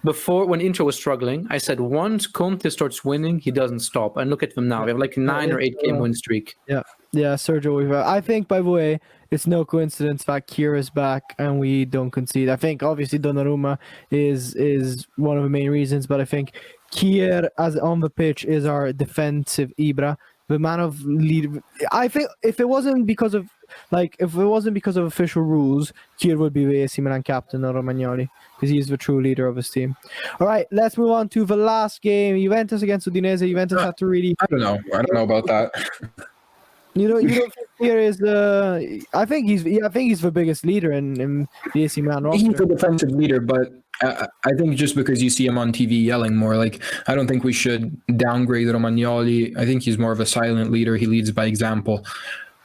Before, when Inter was struggling, I said once Conte starts winning, he doesn't stop. And look at them now; they have like a 9 or 8 game win streak. Yeah, Sergio. I think, by the way, it's no coincidence that Kier is back and we don't concede. I think obviously Donnarumma is one of the main reasons, but I think Kier, as on the pitch, is our defensive Ibra, the man of lead. I think if it wasn't because of official rules, Kier would be the AC Milan captain, not Romagnoli, because he's the true leader of his team. All right, let's move on to the last game. Juventus against Udinese. Juventus had to really... I don't know about that. You don't think Kier is I think he's the biggest leader in the AC Milan roster. He's the defensive leader, but I think just because you see him on TV yelling more, like, I don't think we should downgrade Romagnoli. I think he's more of a silent leader. He leads by example.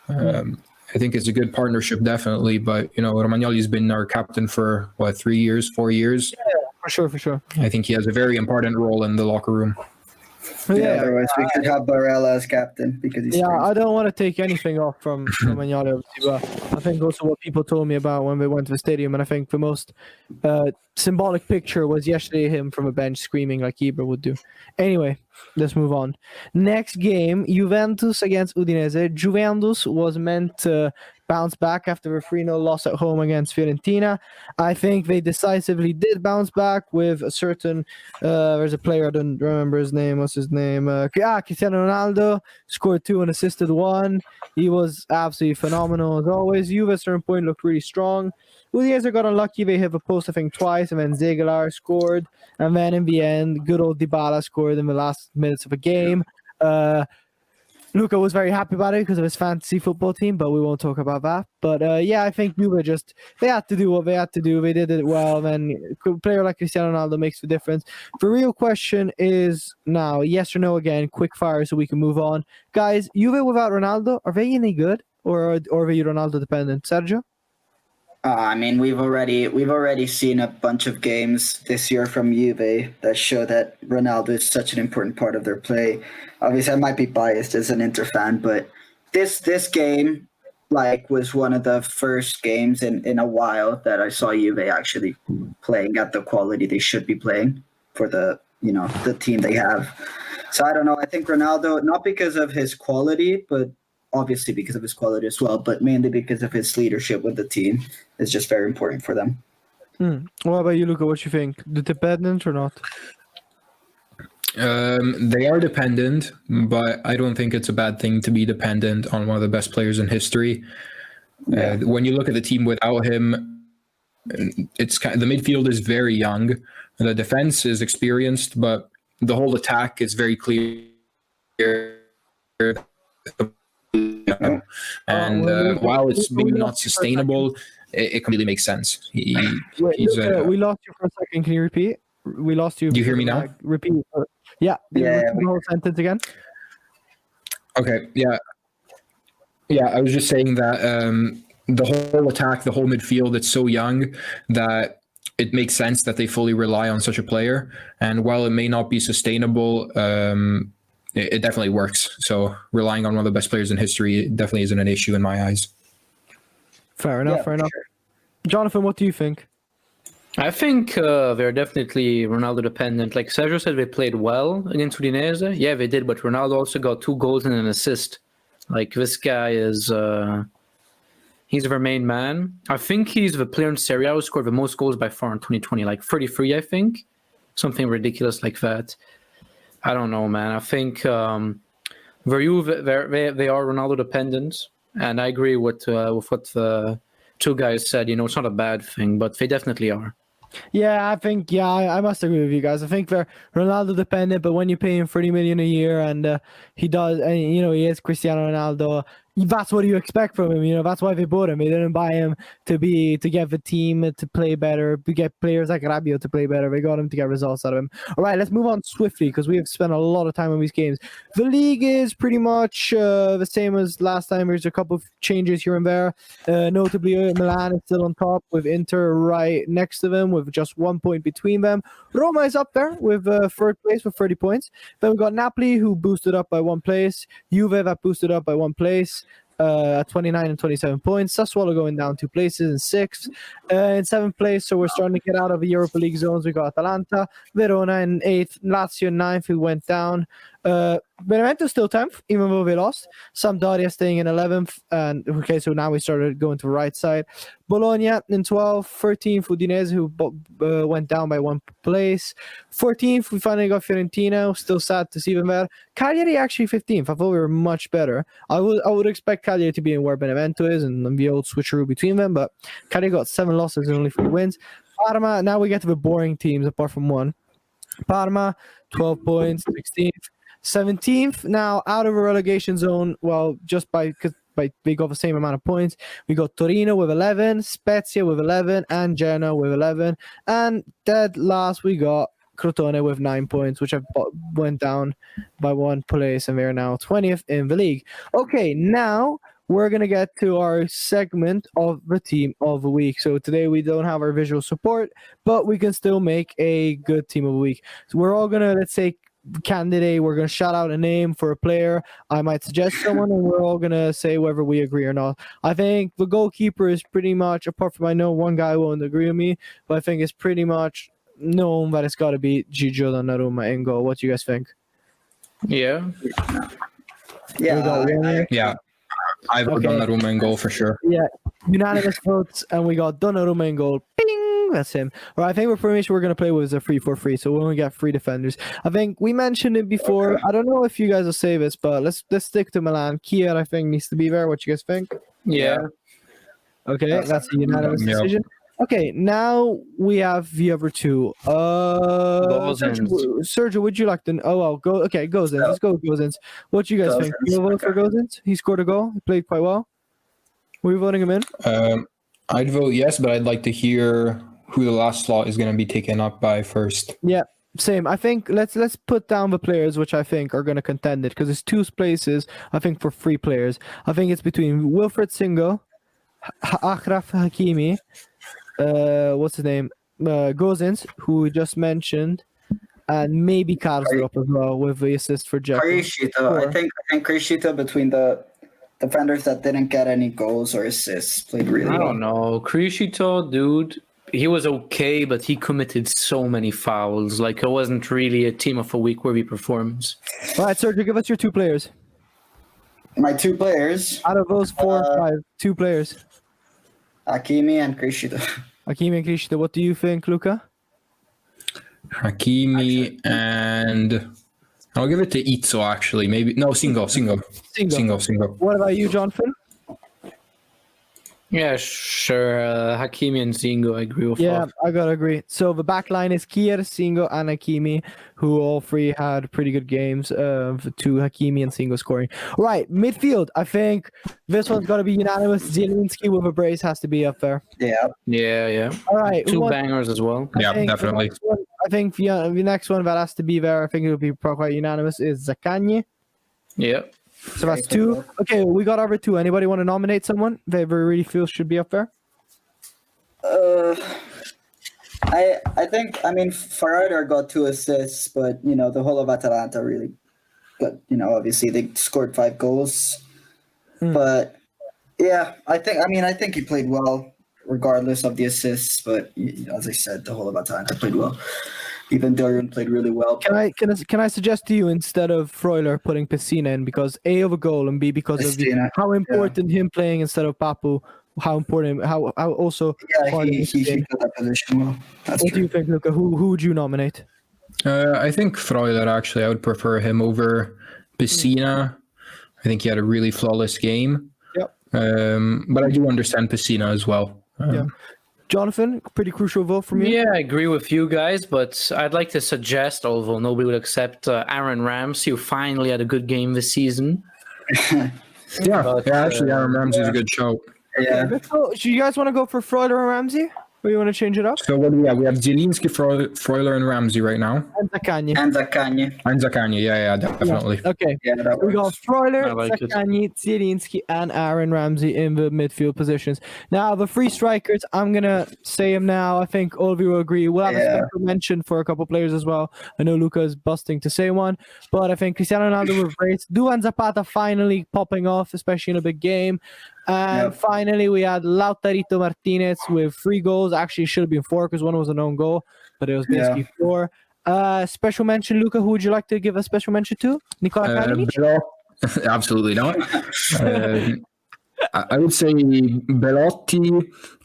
I think it's a good partnership, definitely. But, Romagnoli's been our captain for, 3 years, 4 years? Yeah, for sure. I think he has a very important role in the locker room. Otherwise we could have Barella as captain because he's I don't want to take anything off from Romagnoli, obviously, but I think also what people told me about when they went to the stadium, and I think the most symbolic picture was yesterday him from a bench screaming like Ibra would do. Anyway, let's move on. Next game, Juventus against Udinese. Juventus was meant to bounce back after a 3-0 loss at home against Fiorentina. I think they decisively did bounce back with a certain there's a player, I don't remember his name. What's his name? Cristiano Ronaldo scored 2 and assisted 1. He was absolutely phenomenal as always. Juve at a certain point looked really strong. Udinese got unlucky. They hit a post, I think, twice, and then Zegalar scored. And then in the end, good old Dybala scored in the last minutes of a game. Luca was very happy about it because of his fantasy football team, but we won't talk about that. But I think Juve they had to do what they had to do. They did it well. Then a player like Cristiano Ronaldo makes the difference. The real question is now, yes or no again, quick fire so we can move on. Guys, Juve without Ronaldo, are they any good or are they Ronaldo dependent? Sergio? I mean, we've already seen a bunch of games this year from Juve that show that Ronaldo is such an important part of their play. Obviously, I might be biased as an Inter fan, but this game was one of the first games in a while that I saw Juve actually playing at the quality they should be playing for the team they have. So I don't know. I think Ronaldo, not because of his quality, but obviously because of his quality as well, but mainly because of his leadership with the team, is just very important for them. What about you, Luca? What you think? The dependent or not? They are dependent, but I don't think it's a bad thing to be dependent on one of the best players in history. When you look at the team without him, the midfield is very young. The defense is experienced, but the whole attack is very clear. While it's maybe not sustainable, it completely makes sense. We lost you for a second. Can you repeat? We lost you. Do you hear me now? Repeat. Yeah. The whole sentence again. Okay. Yeah. I was just saying that the whole attack, the whole midfield, it's so young that it makes sense that they fully rely on such a player. And while it may not be sustainable, it definitely works. So relying on one of the best players in history definitely isn't an issue in my eyes. Fair enough. Sure. Jonathan, what do you think? I think they're definitely Ronaldo dependent. Like Sergio said, they played well against Udinese. Yeah, they did, but Ronaldo also got 2 goals and an assist. Like, this guy is... he's their main man. I think he's the player in Serie A who scored the most goals by far in 2020. Like 33, I think. Something ridiculous like that. I don't know, man. I think they are Ronaldo dependent, and I agree with what the 2 guys said. It's not a bad thing, but they definitely are. Yeah, I think, I must agree with you guys. I think they're Ronaldo dependent, but when you pay him 30 million a year and he does, and he is Cristiano Ronaldo, That's what you expect from him. You know, that's why they bought him. They didn't buy him to get the team to play better, to get players like Rabiot to play better. They got him to get results out of him. All right, let's move on swiftly because we have spent a lot of time on these games. The league is pretty much the same as last time. There's a couple of changes here and there. Notably, Milan is still on top with Inter right next to them with just 1 point between them. Roma is up there with third place with 30 points. Then we got Napoli, who boosted up by 1 place. Juve that boosted up by 1 place. 29 and 27 points. Sassuolo going down 2 places in 6th. In 7th place, so we're starting to get out of the Europa League zones. We got Atalanta, Verona in 8th, Lazio in 9th, who went down. Benevento still 10th, even though they lost. Sampdoria staying in 11th. And okay, so now we started going to the right side. Bologna in 12th, 13th, Udinese, who went down by 1 place. 14th, we finally got Fiorentina. Still sad to see them there. Cagliari actually 15th. I thought we were much better. I would expect Cagliari to be in where Benevento is and the old switcheroo between them, but Cagliari got 7 losses and only 4 wins. Parma, now we get to the boring teams apart from one. Parma, 12 points, 16th. 17th, now out of a relegation zone, well, just by they got the same amount of points. We got Torino with 11, Spezia with 11, and Genoa with 11. And dead last, we got Crotone with 9 points, which have went down by 1 place, and they're now 20th in the league. Okay, now we're going to get to our segment of the team of the week. So today we don't have our visual support, but we can still make a good team of the week. So we're all going to, let's say, candidate, we're going to shout out a name for a player. I might suggest someone, and we're all going to say whether we agree or not. I think the goalkeeper is pretty much, apart from I know one guy won't agree with me, but I think it's pretty much known that it's got to be Gigio Donnarumma in goal. What do you guys think? Yeah. Yeah. I vote Donnarumma in goal for sure. Yeah, unanimous votes, and we got Donnarumma in goal. Bing! That's him. All right, I think we're pretty sure we're going to play with a 3-4-3, so we only got 3 defenders. I think we mentioned it before. I don't know if you guys will say this, but let's stick to Milan. Kier, I think, needs to be there. What you guys think? Yeah. Okay, that's a unanimous decision. Okay, now we have the other two. Sergio, would you like to? Oh well, go. Okay, Gozens. Let's go, Gozens. What do you guys think? You vote for Gozens? He scored a goal. He played quite well. Were you voting him in? I'd vote yes, but I'd like to hear who the last slot is going to be taken up by first. Yeah, same. I think let's put down the players which I think are going to contend it, because it's 2 places. I think for 3 players. I think it's between Wilfred Singo, Achraf Hakimi. What's his name? Gozens, who we just mentioned, and maybe Karsdorp as well with the assist for Jeff. Crescito. I think Crescito, between the defenders that didn't get any goals or assists, played really well. I don't know. Crescito, dude, he was okay, but he committed so many fouls. Like, it wasn't really a team of the week worthy performance. All right, Sergio, give us your 2 players. My 2 players. Out of those 4 or 5, 2 players. Hakimi and Crescito. Hakimi and Crescito. What do you think, Luca? Hakimi and I'll give it to Izzo, actually. Maybe no, Singo. What about you, Jonathan? Yeah, sure. Hakimi and Singo, I agree with. Yeah, I gotta agree. So the back line is Kier, Singo, and Hakimi, who all 3 had pretty good games. To Hakimi and Singo scoring. Right, midfield. I think this one's gotta be unanimous. Zielinski with a brace has to be up there. Yeah. All right, 2 bangers as well. Yeah, definitely. I think the next one that has to be there, I think it'll be quite unanimous, is Zaccagni. Yeah. So that's 2. Okay, we got over 2. Anybody want to nominate someone they really feel should be up there? I think, Ferrari got 2 assists, but, the whole of Atalanta really got, obviously they scored 5 goals. But, yeah, I think he played well regardless of the assists, but as I said, the whole of Atalanta played well. Even Dorian played really well. Can I suggest to you, instead of Freuler, putting Pessina in, because A, of a goal, and B, because Pessina, of how important him playing instead of Papu, how important, how also. Yeah, he filled that position well. What do you think, Luca? Who would you nominate? I think Freuler, actually. I would prefer him over Pessina. I think he had a really flawless game. Yep. But I do understand Pessina as well. Yeah. Jonathan, pretty crucial vote from you. Yeah, I agree with you guys, but I'd like to suggest, although nobody would accept, Aaron Ramsey, who finally had a good game this season. Yeah, But, actually, Aaron Ramsey's a good show. Yeah. So, do you guys want to go for Freuler and Ramsey? Or you want to change it up? So what do we have? We have Zielinski, Freuler, and Ramsey right now. And Zaccagni. And Zaccagni. And Zaccagni, yeah, definitely. Okay. Yeah, that We got works. Freuler, I like it. Zaccagni, Zielinski, and Aaron Ramsey in the midfield positions. Now, the three strikers, I'm going to say them now. I think all of you will agree. We'll have a Yeah. special mention for a couple players as well. I know Luca is busting to say one, but I think Cristiano Ronaldo with brace. Duvan Zapata finally popping off, especially in a big game. And Yep. finally, we had Lautaro Martinez with 3 goals. Actually, it should have been 4 because one was a known goal, but it was basically 4. Special mention, Luca. Who would you like to give a special mention to? Nicola Kalinic? Absolutely not. I would say Belotti.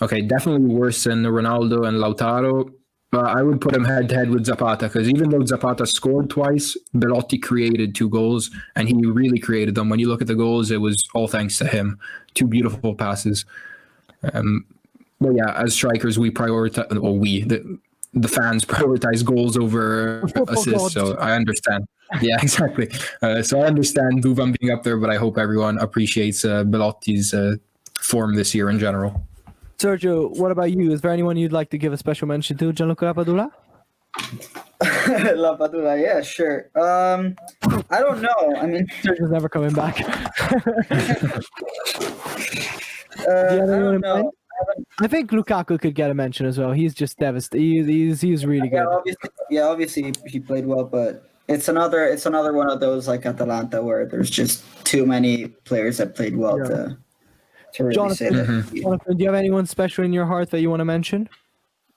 Okay, definitely worse than Ronaldo and Lautaro. But I would put him head to head with Zapata because even though Zapata scored twice, Belotti created 2 goals and he really created them. When you look at the goals, it was all thanks to him. 2 beautiful passes. But yeah, as strikers, we prioritize. Well, the fans prioritize goals over assists. So I understand. Yeah, exactly. So I understand Duvan being up there, but I hope everyone appreciates Belotti's form this year in general. Sergio, what about you? Is there anyone you'd like to give a special mention to? Gianluca Lapadula? Lapadula, yeah, sure. I don't know. I mean, Sergio's never coming back. I anyone in don't mind? know. I think Lukaku could get a mention as well. He's just devastating. He's really good. Obviously he played well, but it's another one of those like Atalanta where there's just too many players that played well to really say that. Jonathan, do you have anyone special in your heart that you want to mention?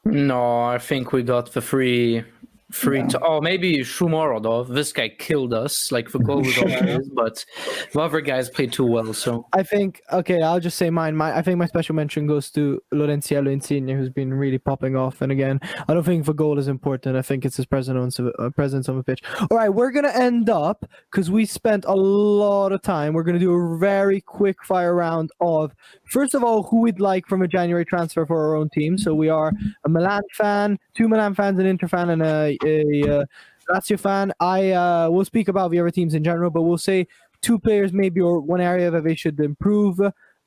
No, I think we got the free to maybe Shumarodov. This guy killed us. Like the goal was all his, but the other guys played too well. So I think I'll just say mine. I think my special mention goes to Lorenziello Insigne, who's been really popping off. And again, I don't think the goal is important. I think it's his presence on the pitch. All right, we're gonna end up because we spent a lot of time. We're gonna do a very quick fire round of first of all who we'd like from a January transfer for our own team. So we are a Milan fan, 2 Milan fans, an Inter fan, and a Lazio fan. I will speak about the other teams in general, but we'll say 2 players maybe or one area that they should improve,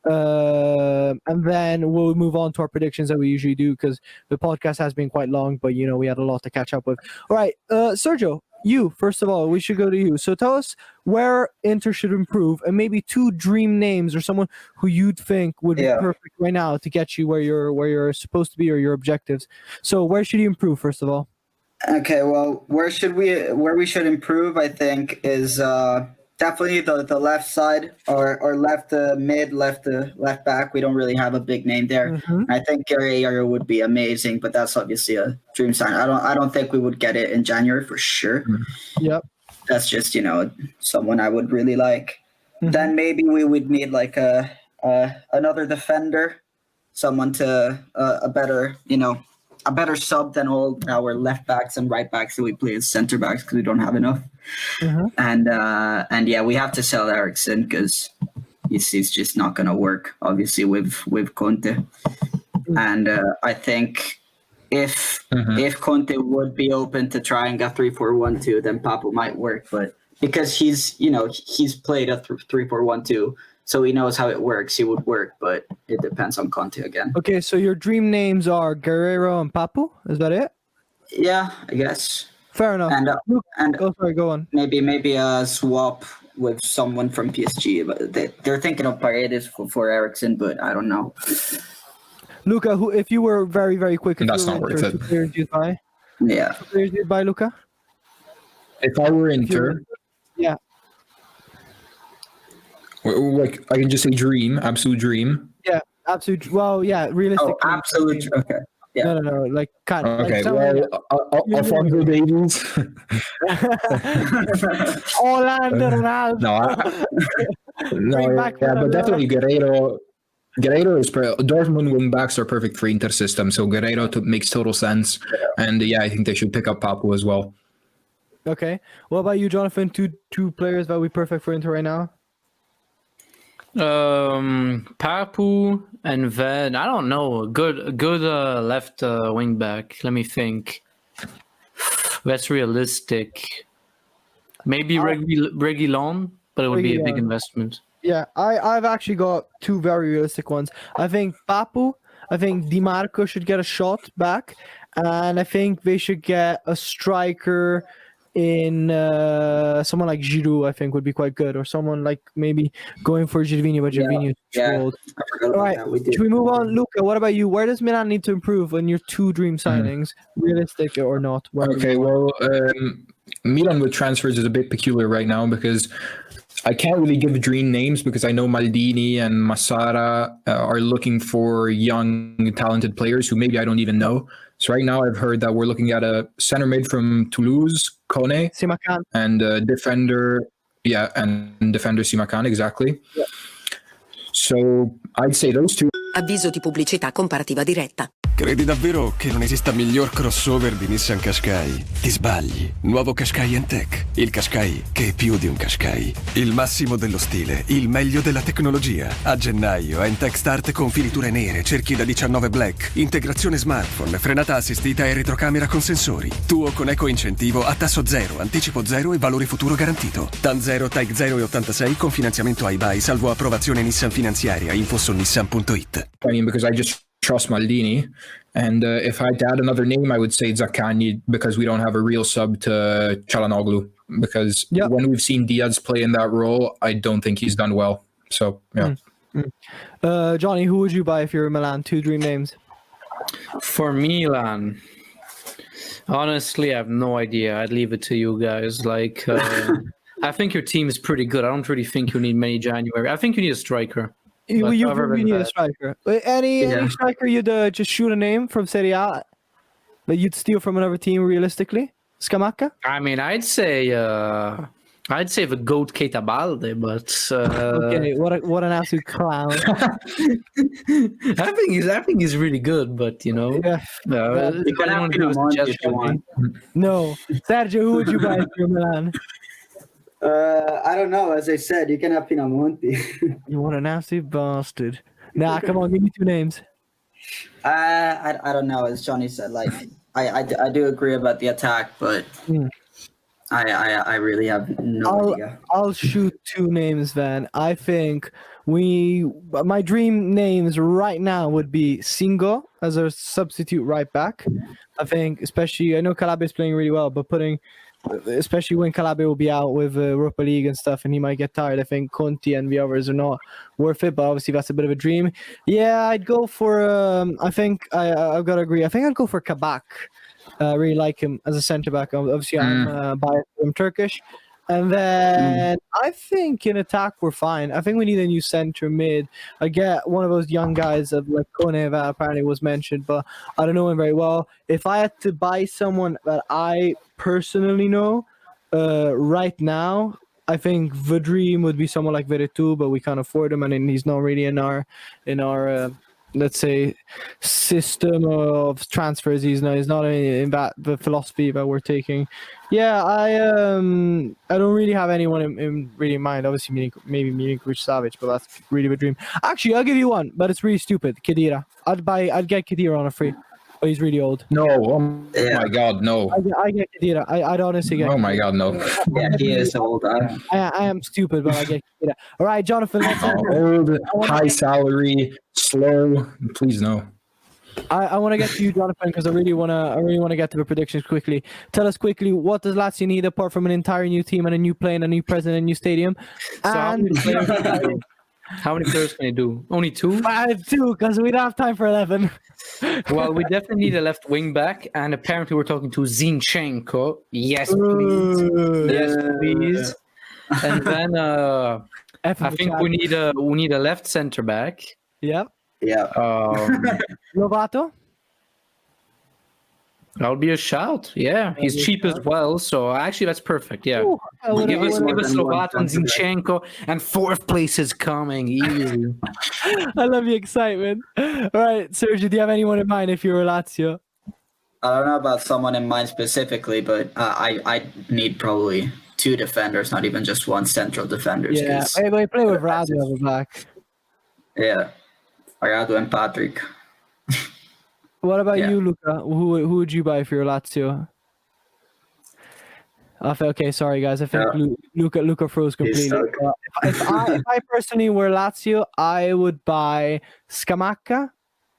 and then we'll move on to our predictions that we usually do because the podcast has been quite long, but we had a lot to catch up with. All right, Sergio, you first of all, we should go to you. So tell us where Inter should improve, and maybe 2 dream names or someone who you'd think would be perfect right now to get you where you're supposed to be or your objectives. So where should you improve first of all? Okay, well, where we should improve, I think, is definitely the left side or left mid, left back. We don't really have a big name there. Mm-hmm. I think Guerreiro would be amazing, but that's obviously a dream sign. I don't think we would get it in January for sure. Yep. That's just someone I would really like. Mm-hmm. Then maybe we would need like another defender, someone to a better sub than all our left backs and right backs that we play as center backs because we don't have enough. Mm-hmm. And yeah, we have to sell Eriksen because it's just not going to work, obviously, with Conte. And I think if Conte would be open to trying a 3-4-1-2, then Papu might work. But because he's played a 3-4-1-2, so he knows how it works, he would work. But it depends on Conte again. Okay, so your dream names are Guerreiro and Papu. Is that it? Yeah, I guess. Fair enough. And go on. maybe a swap with someone from PSG. But they're thinking of Paredes for Eriksen, but I don't know. Luca, if you were very, very quick, That's not worth it. Players you'd buy? Yeah. Players you'd buy, Luca? If I were Inter, Yeah. like I can just say dream, absolute dream. Yeah, absolute. Well, yeah, realistically. Oh, absolute. Okay. Yeah. No, like kind of. Okay, like Alfonso Davies. Orlando Ronaldo. But definitely Guerreiro. Guerreiro is Dortmund wing backs are perfect for Inter system, so Guerreiro makes total sense. And I think they should pick up Papu as well. Okay, what about you, Jonathan? Two players that would be perfect for Inter right now. Papu and then I don't know, good left wing back. Let me think. That's realistic. Maybe Reguilon, but it would be a big investment. Yeah, I've actually got two very realistic ones. I think Papu, I think Di Marco should get a shot back, and I think they should get a striker in someone like Giroud. I think would be quite good, or someone like maybe going for Gervinho, but Gervinho is too old. I forgot All about right, that. We did. should we move on, Luca? What about you? Where does Milan need to improve on your two dream signings, realistic or not? Wherever Okay, you want. well, Milan with transfers is a bit peculiar right now because I can't really give dream names because I know Maldini and Massara are looking for young, talented players who maybe I don't even know. So right now I've heard that we're looking at a center mid from Toulouse, Kone, Simakan. and defender Simakan, exactly. Yeah. So I'd say those two. Avviso di pubblicità comparativa diretta. Credi davvero che non esista miglior crossover di Nissan Qashqai? Ti sbagli. Nuovo Qashqai Tech. Il Qashqai che è più di un Qashqai. Il massimo dello stile, il meglio della tecnologia. A gennaio Tech Start con finiture nere, cerchi da 19 black, integrazione smartphone, frenata assistita e retrocamera con sensori. Tuo con eco incentivo a tasso zero, anticipo zero e valore futuro garantito. TAN 0, TAG 0 e 86 con finanziamento iBuy salvo approvazione Nissan finanziaria. Info su nissan.it. I mean, because I just trust Maldini. And if I had to add another name, I would say Zaccagni because we don't have a real sub to Çalhanoğlu. Because when we've seen Diaz play in that role, I don't think he's done well. So, yeah. Johnny, who would you buy if you're in Milan? Two dream names. For Milan, honestly, I have no idea. I'd leave it to you guys. Like, I think your team is pretty good. I don't really think you need many January. I think you need a striker. You other really than need a that- striker. Any striker you'd just shoot a name from Serie A that you'd steal from another team realistically? Scamacca? I mean, I'd say the goat Keita Balde, but Okay, what an absolute clown. I think he's really good. But you know, Yeah. You can have Pinamonti if you want. No. Sergio, who would you buy if you're in Milan? I don't know. As I said, you can have Pinamonti. You want an absolute bastard. Nah, come on, give me two names. I don't know. As Johnny said, like I do agree about the attack, but I really have no idea. I'll shoot two names then. I think my dream names right now would be Singo as a substitute right back. I think especially I know Calabria is playing really well, but especially when Calabria will be out with Europa League and stuff and he might get tired. I think Conti and the others are not worth it, but obviously that's a bit of a dream. Yeah, I'd go for I think I've got to agree. I think I'd go for Kabak. I really like him as a centre back. Obviously I'm biased. I'm Turkish. And then I think in attack we're fine. I think we need a new centre mid. I get one of those young guys of like Kone that apparently was mentioned, but I don't know him very well. If I had to buy someone that I personally know right now, I think the dream would be someone like Veretout, but we can't afford him, and he's not really in our let's say system of transfers. He's not in that the philosophy that we're taking. Yeah, I don't really have anyone in really mind. Obviously, maybe Milinkovic Savic, but that's really the dream. Actually, I'll give you one, but it's really stupid. Khedira. I'd get Khedira on a free, but he's really old. No, oh my God, no. I get Khedira. I'd honestly get. Oh my God, no. Yeah, he is old. I am stupid, but I get Khedira. All right, Jonathan. Let's Old, high salary, slow. Please no. I want to get to you, Jonathan, because I really want to get to the predictions quickly. Tell us quickly, what does Lazio need apart from an entire new team and a new plane, a new president, a new stadium? how many players can you do? Only two? 2, because we don't have time for 11. Well, we definitely need a left wing back, and apparently we're talking to Zinchenko. Yes, please. Yes, please. And then I think we need a left center back. Yep. Yeah. Lovato? That'll be a shout. Yeah, he's cheap as well. So actually, that's perfect. Yeah, Ooh, give us than one Lovato and center back. Zinchenko, and 4th place is coming. Easy. I love the excitement. All right, Sergio, do you have anyone in mind if you're Lazio? I don't know about someone in mind specifically, but I need probably 2 defenders, not even just one central defender. Yeah, we play with Radu at the back. Yeah. Arado and Patrick. What about you, Luca? Who would you buy if you're Lazio? Okay, sorry guys. I think Luca froze completely. If I personally were Lazio, I would buy Scamacca.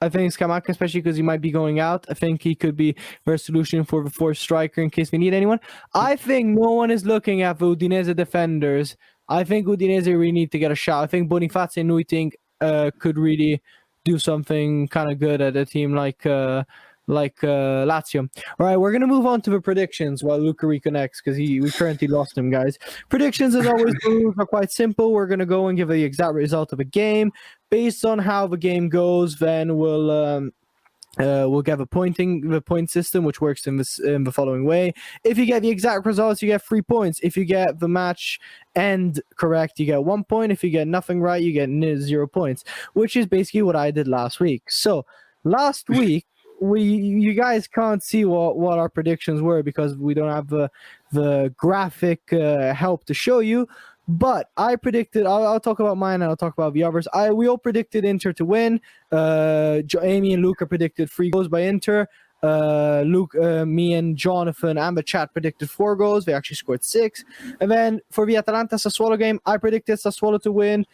I think Scamacca, especially because he might be going out. I think he could be a solution for the fourth striker in case we need anyone. I think no one is looking at the Udinese defenders. I think Udinese really need to get a shot. I think Bonifazi and Nuiting could really do something kind of good at a team like Lazio. All right, we're going to move on to the predictions while Luca reconnects because we currently lost him, guys. Predictions, as always, the rules are quite simple. We're going to go and give the exact result of a game. Based on how the game goes, then we'll get the point system, which works in the following way. If you get the exact results, you get 3 points. If you get the match end correct, you get 1 point. If you get nothing right, you get 0 points, which is basically what I did last week. So last week, you guys can't see what our predictions were because we don't have the graphic help to show you. But I predicted, I'll talk about mine and I'll talk about the others. We all predicted Inter to win. Amy and Luca predicted 3 goals by Inter. Me and Jonathan and the chat predicted 4 goals. They actually scored 6. And then for the Atalanta Sassuolo game, I predicted Sassuolo to win.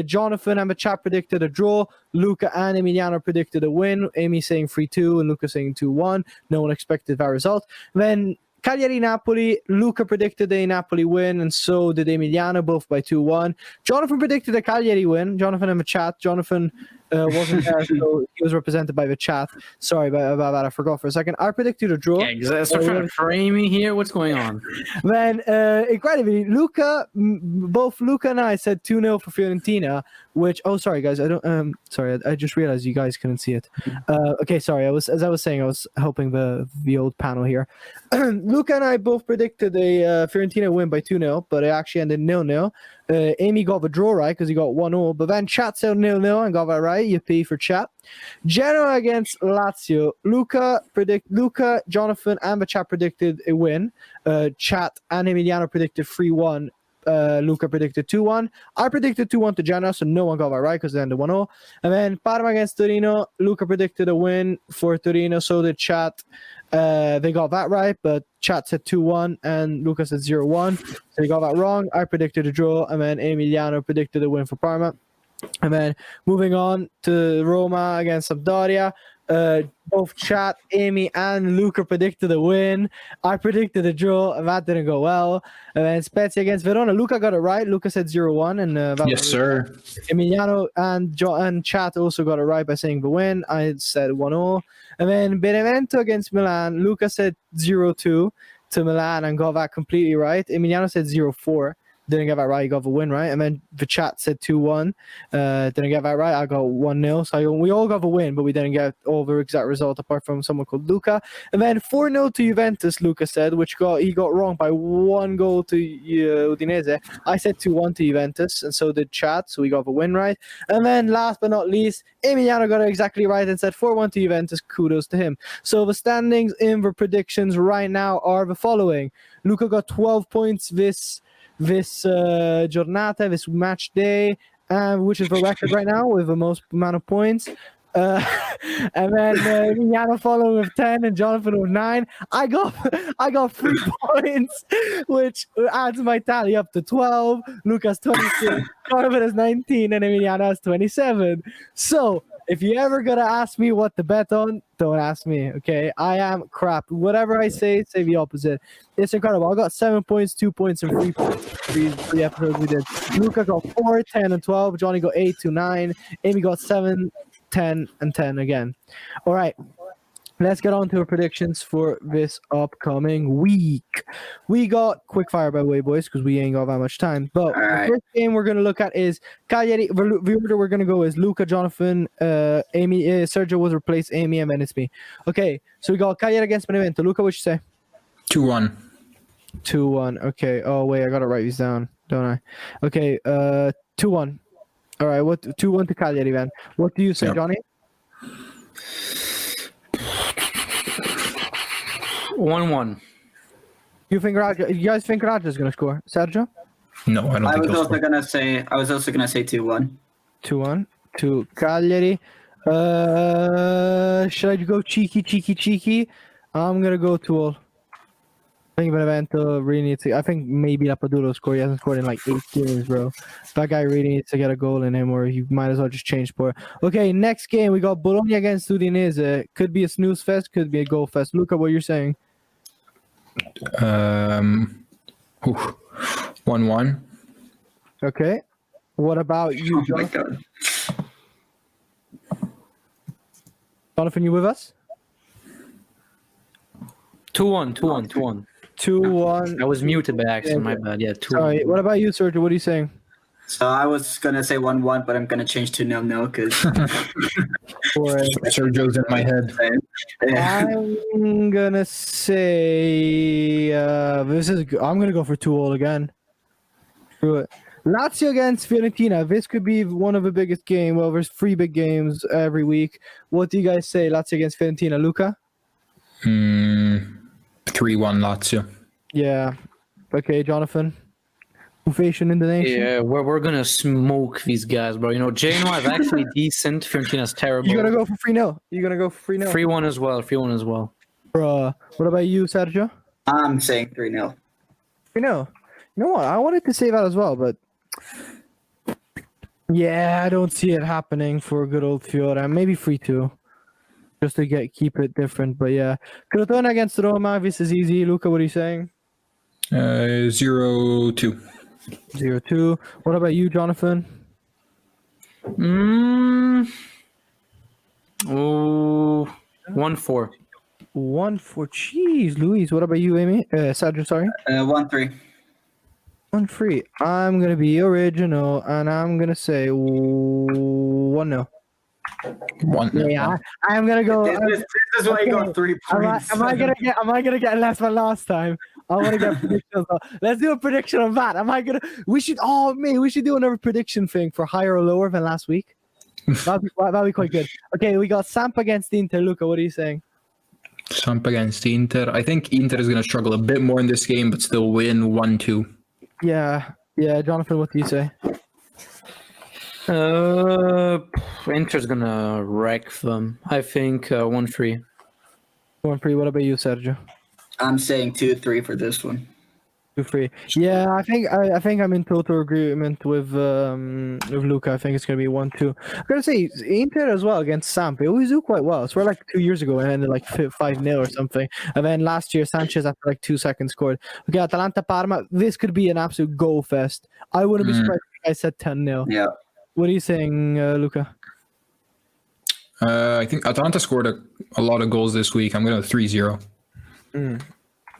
Jonathan and the chat predicted a draw. Luca and Emiliano predicted a win. Amy saying 3-2 and Luca saying 2-1. No one expected that result. Then Cagliari-Napoli, Luca predicted a Napoli win, and so did Emiliano, both by 2-1. Jonathan predicted a Cagliari win. Jonathan in the chat. Jonathan wasn't there, so he was represented by the chat. Sorry about that. I forgot for a second. I predicted a draw. Yeah, exactly. Stop trying to frame me here. What's going on? Then, incredibly, both Luca and I said 2-0 for Fiorentina, which, oh, sorry, guys. I just realized you guys couldn't see it. Okay, sorry. As I was saying, I was helping the old panel here. Luca and I both predicted a Fiorentina win by 2-0, but it actually ended 0-0. Amy got the draw right because he got 1-0, but then chat said 0-0 and got that right. Yippee for chat. Genoa against Lazio. Luca, Jonathan, and the chat predicted a win. Chat and Emiliano predicted 3-1. Luca predicted 2-1. I predicted 2-1 to Genoa, so no one got that right because they ended 1-0. And then Parma against Torino. Luca predicted a win for Torino, so did chat. They got that right, but chat said 2-1 and Luca said 0-1. So they got that wrong. I predicted a draw, and then Emiliano predicted a win for Parma. And then moving on to Roma against Sampdoria. Both chat, Amy, and Luca predicted a win. I predicted a draw, and that didn't go well. And then Spezia against Verona. Luca got it right. Luca said 0-1. And yes, sir. Emiliano and chat also got it right by saying the win. I said 1-0. And then Benevento against Milan. Luca said 0-2 to Milan and got that completely right. Emiliano said 0-4. Didn't get that right. He got the win right. And then the chat said 2-1. Didn't get that right. I got 1-0. So we all got the win, but we didn't get all the exact result apart from someone called Luca. And then 4-0 to Juventus, Luca said, which he got wrong by 1 goal to Udinese. I said 2-1 to Juventus, and so did chat. So we got the win right. And then last but not least, Emiliano got it exactly right and said 4-1 to Juventus. Kudos to him. So the standings in the predictions right now are the following. Luca got 12 points this giornata, this match day, which is the record right now with the most amount of points. And then Emiliano following with 10 and Jonathan with 9. I got 3 points, which adds my tally up to 12. Lucas 26, Jonathan has 19, and Emiliano has 27. So if you ever gonna ask me what to bet on, don't ask me, okay? I am crap. Whatever I say the opposite. It's incredible. I got 7 points, 2 points, and 3 points. Three episodes we did. Luca got 4, 10, and 12. Johnny got 8, 2, 9. Amy got 7, 10, and 10 again. All right. Let's get on to our predictions for this upcoming week. We got quick fire, by the way, boys, because we ain't got that much time. But the first game we're going to look at is Cagliari. The order we're going to go is Luca, Jonathan, Amy. Sergio will replace Amy, and then it's me. Okay, so we got Cagliari against Benevento. Luca, what you say? 2-1. 2-1. Okay. Oh, wait, I got to write these down, don't I? Okay, 2-1. All right, 2-1 to Cagliari, then. What do you say, Johnny? 1-1. You guys think Raja's gonna score, Sergio? No, I don't think I was also gonna say 2-1. 2-1 to Cagliari. Should I go cheeky? I'm gonna go 2-all. I think Benevento really needs to. I think maybe Lapadula score. He hasn't scored in like 8 games, bro. That guy really needs to get a goal in him, or he might as well just change sport. Okay, next game we got Bologna against Udinese. Could be a snooze fest, could be a goal fest. Luca, what you're saying? 1-1. Okay. What about you, Oh my Jonathan? god. Jonathan, you with us? 2-1, 2-1, 2-1. 2-1. I was muted by accident, my bad. Yeah, 2-1. Sorry. What about you, Sergio? What are you saying? So I was gonna say 1-1, but I'm gonna change to 0-0 because Sergio's in my head. I'm gonna say I'm gonna go for 2-2 again. Screw it. Lazio against Fiorentina. This could be one of the biggest games. Well, there's 3 big games every week. What do you guys say? Lazio against Fiorentina. Luca? 3-1 Lazio. Yeah. Okay, Jonathan. Ovation in the nation. Yeah, we're gonna smoke these guys, bro. You know, Genoa is actually decent. Fiorentina's terrible. You're gonna go for 3-0. You're gonna go for 3-0. 3-1 as well. 3-1 as well. Bruh. What about you, Sergio? I'm saying 3-0. 3-0. You know what? I wanted to say that as well, but yeah, I don't see it happening for good old Fiore. Maybe 3-2. Just to keep it different, but yeah. Crotone against Roma. This is easy. Luca, what are you saying? 0-2. 0-2. What about you, Jonathan? 1-4. 1-4. Jeez, Louise. What about you, Amy? Sergio, sorry. 1-3. 1-3. I'm gonna be original, and I'm gonna say 1-0. 1-0. Yeah, I'm gonna go. This is why you got 3 points. Am I gonna get less than last time? I want to get predictions. Let's do a prediction on that. We should do another prediction thing for higher or lower than last week. That'd be quite good. Okay, we got Samp against Inter. Luca, what are you saying? Samp against Inter. I think Inter is going to struggle a bit more in this game, but still win 1-2. Yeah, Jonathan, what do you say? Inter's gonna wreck them. I think 1-3. 1-3. What about you, Sergio? I'm saying 2-3 for this one. 2-3. Yeah, I think I'm in total agreement with Luca. I think it's gonna be 1-2. I'm gonna say Inter as well against Samp. They always do quite well. It's like 2 years ago and ended like 5-0 or something. And then last year Sanchez after like 2 seconds scored. Okay, Atalanta Parma. This could be an absolute goal fest. I wouldn't be surprised if I said 10-0. Yeah. What are you saying, Luca? I think Atalanta scored a lot of goals this week. I'm going to 3-0.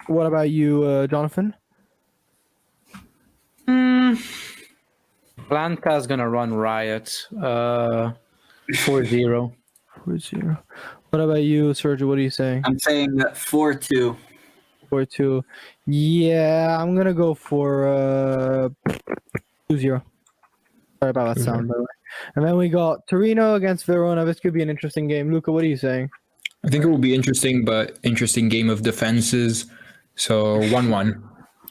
What about you, Jonathan? Atlanta's gonna run riot. 4-0. 4-0. What about you, Sergio? What are you saying? I'm saying 4-2. 4-2. Yeah, I'm gonna go for 2-0. Sorry about that sound, by the way. And then we got Torino against Verona. This could be an interesting game. Luca, what are you saying? I think it will be interesting, but interesting game of defenses. So 1-1.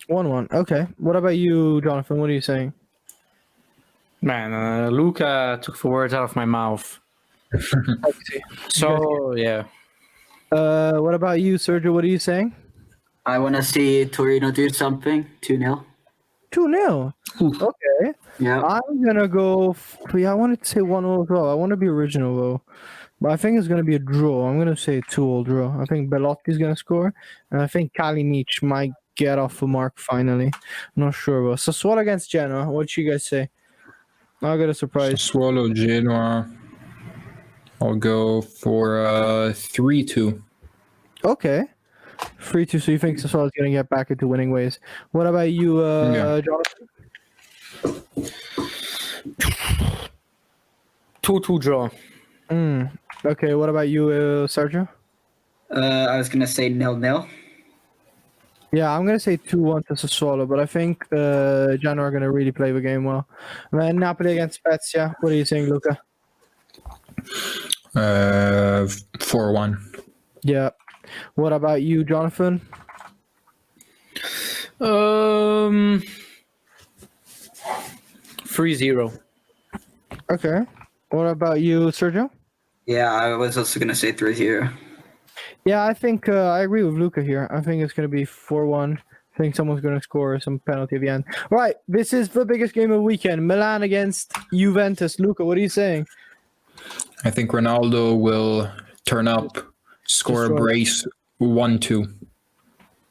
1-1. Okay. What about you, Jonathan? What are you saying? Man, Luca took the words out of my mouth. So, yeah. What about you, Sergio? What are you saying? I want to see Torino do something. 2-0. 2-0. Okay. Yeah. I'm going to go... I wanted to say 1-0 as well. I want to be original, though. But I think it's going to be a draw. I'm going to say 2-2 draw. I think Belotti's going to score. And I think Kalinic might get off a mark finally. I'm not sure. But Sassuolo against Genoa. What you guys say? I'll get a surprise. Sassuolo, Genoa. I'll go for 3-2. Okay. 3-2. So you think Sassuolo's going to get back into winning ways. What about you, Jonathan? 2-2 draw. Okay, what about you, Sergio? I was going to say 0-0. Yeah, I'm going to say 2-1 to Sassuolo, but I think Genoa are going to really play the game well. And then Napoli against Spezia. What are you saying, Luca? 4-1. Yeah. What about you, Jonathan? 3-0. Okay. What about you, Sergio? Yeah, I was also going to say 3-0. Yeah, I think I agree with Luca here. I think it's going to be 4-1. I think someone's going to score some penalty at the end. All right, this is the biggest game of the weekend. Milan against Juventus. Luca, what are you saying? I think Ronaldo will turn up, score a brace, 1-2.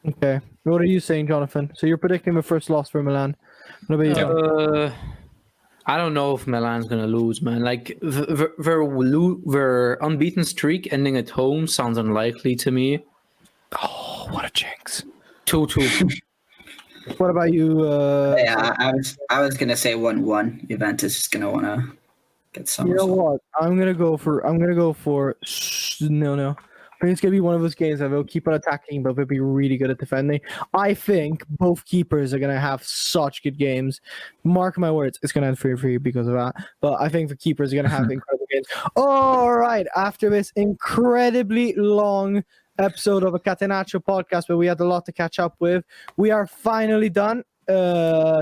Okay. What are you saying, Jonathan? So you're predicting the first loss for Milan. What about you? I don't know if Milan's gonna lose, man. Like their unbeaten streak ending at home sounds unlikely to me. Oh, what a jinx! 2-2. What about you? Yeah, I was gonna say 1-1. Juventus is gonna wanna get some. You know what? I'm gonna go for no. I think it's going to be one of those games that they'll keep on attacking, but they'll be really good at defending. I think both keepers are going to have such good games. Mark my words, it's going to end 3-3 because of that. But I think the keepers are going to have incredible games. All right, after this incredibly long episode of a Catenaccio podcast where we had a lot to catch up with, we are finally done.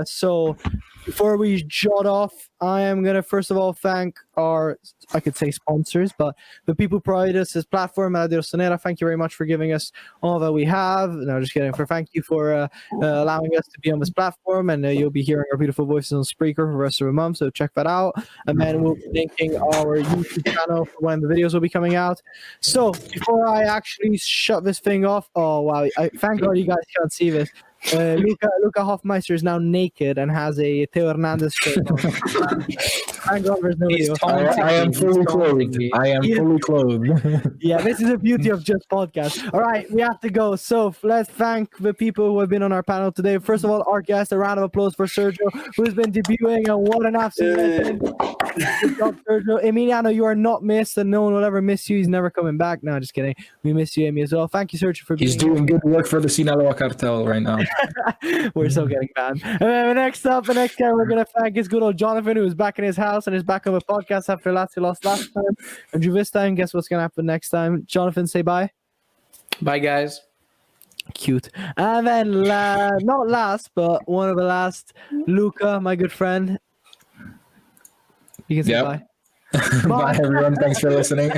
So before we jot off, I am going to first of all thank our, I could say sponsors, but the people who provide us this platform, Radio Rossonera. Thank you very much for giving us all that we have. No, just kidding. Thank you for allowing us to be on this platform, and you'll be hearing our beautiful voices on Spreaker for the rest of the month, so check that out. And then we'll be linking our YouTube channel for when the videos will be coming out. So before I actually shut this thing off, oh wow, thank God you guys can't see this. Luca Hofmeister is now naked and has a Theo Hernandez shirt on. Thank God there's no video. I am fully clothed. Fully clothed. Yeah, this is the beauty of just podcast. All right, we have to go. So let's thank the people who have been on our panel today. First of all, our guest, a round of applause for Sergio, who's been debuting, and what an absolute legend. Good job, Sergio. Emiliano, you are not missed, and no one will ever miss you. He's never coming back. No, just kidding. We miss you, Amy, as well. Thank you, Sergio, for being He's doing good work for the Sinaloa cartel right now. We're still getting banned. And then the next guy we're going to thank is good old Jonathan, who is back in his house and is back on the podcast after Lazio lost last time. And this time, guess what's going to happen next time? Jonathan, say bye. Bye, guys. Cute. And then, not last, but one of the last, Luca, my good friend. You can say bye. Bye, everyone. Thanks for listening.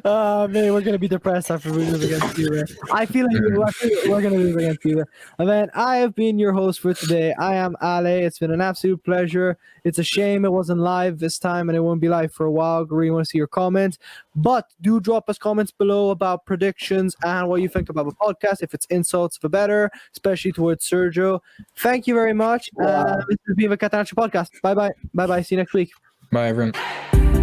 Man, we're going to be depressed after we lose against Juve. I feel like we're going to lose against Juve. And then I have been your host for today. I am Ale. It's been an absolute pleasure. It's a shame it wasn't live this time and it won't be live for a while. I really want to see your comments. But do drop us comments below about predictions and what you think about the podcast. If it's insults, the better, especially towards Sergio. Thank you very much. This has been the Catenaccio Podcast. Bye-bye. Bye-bye. See you next week. Bye, everyone.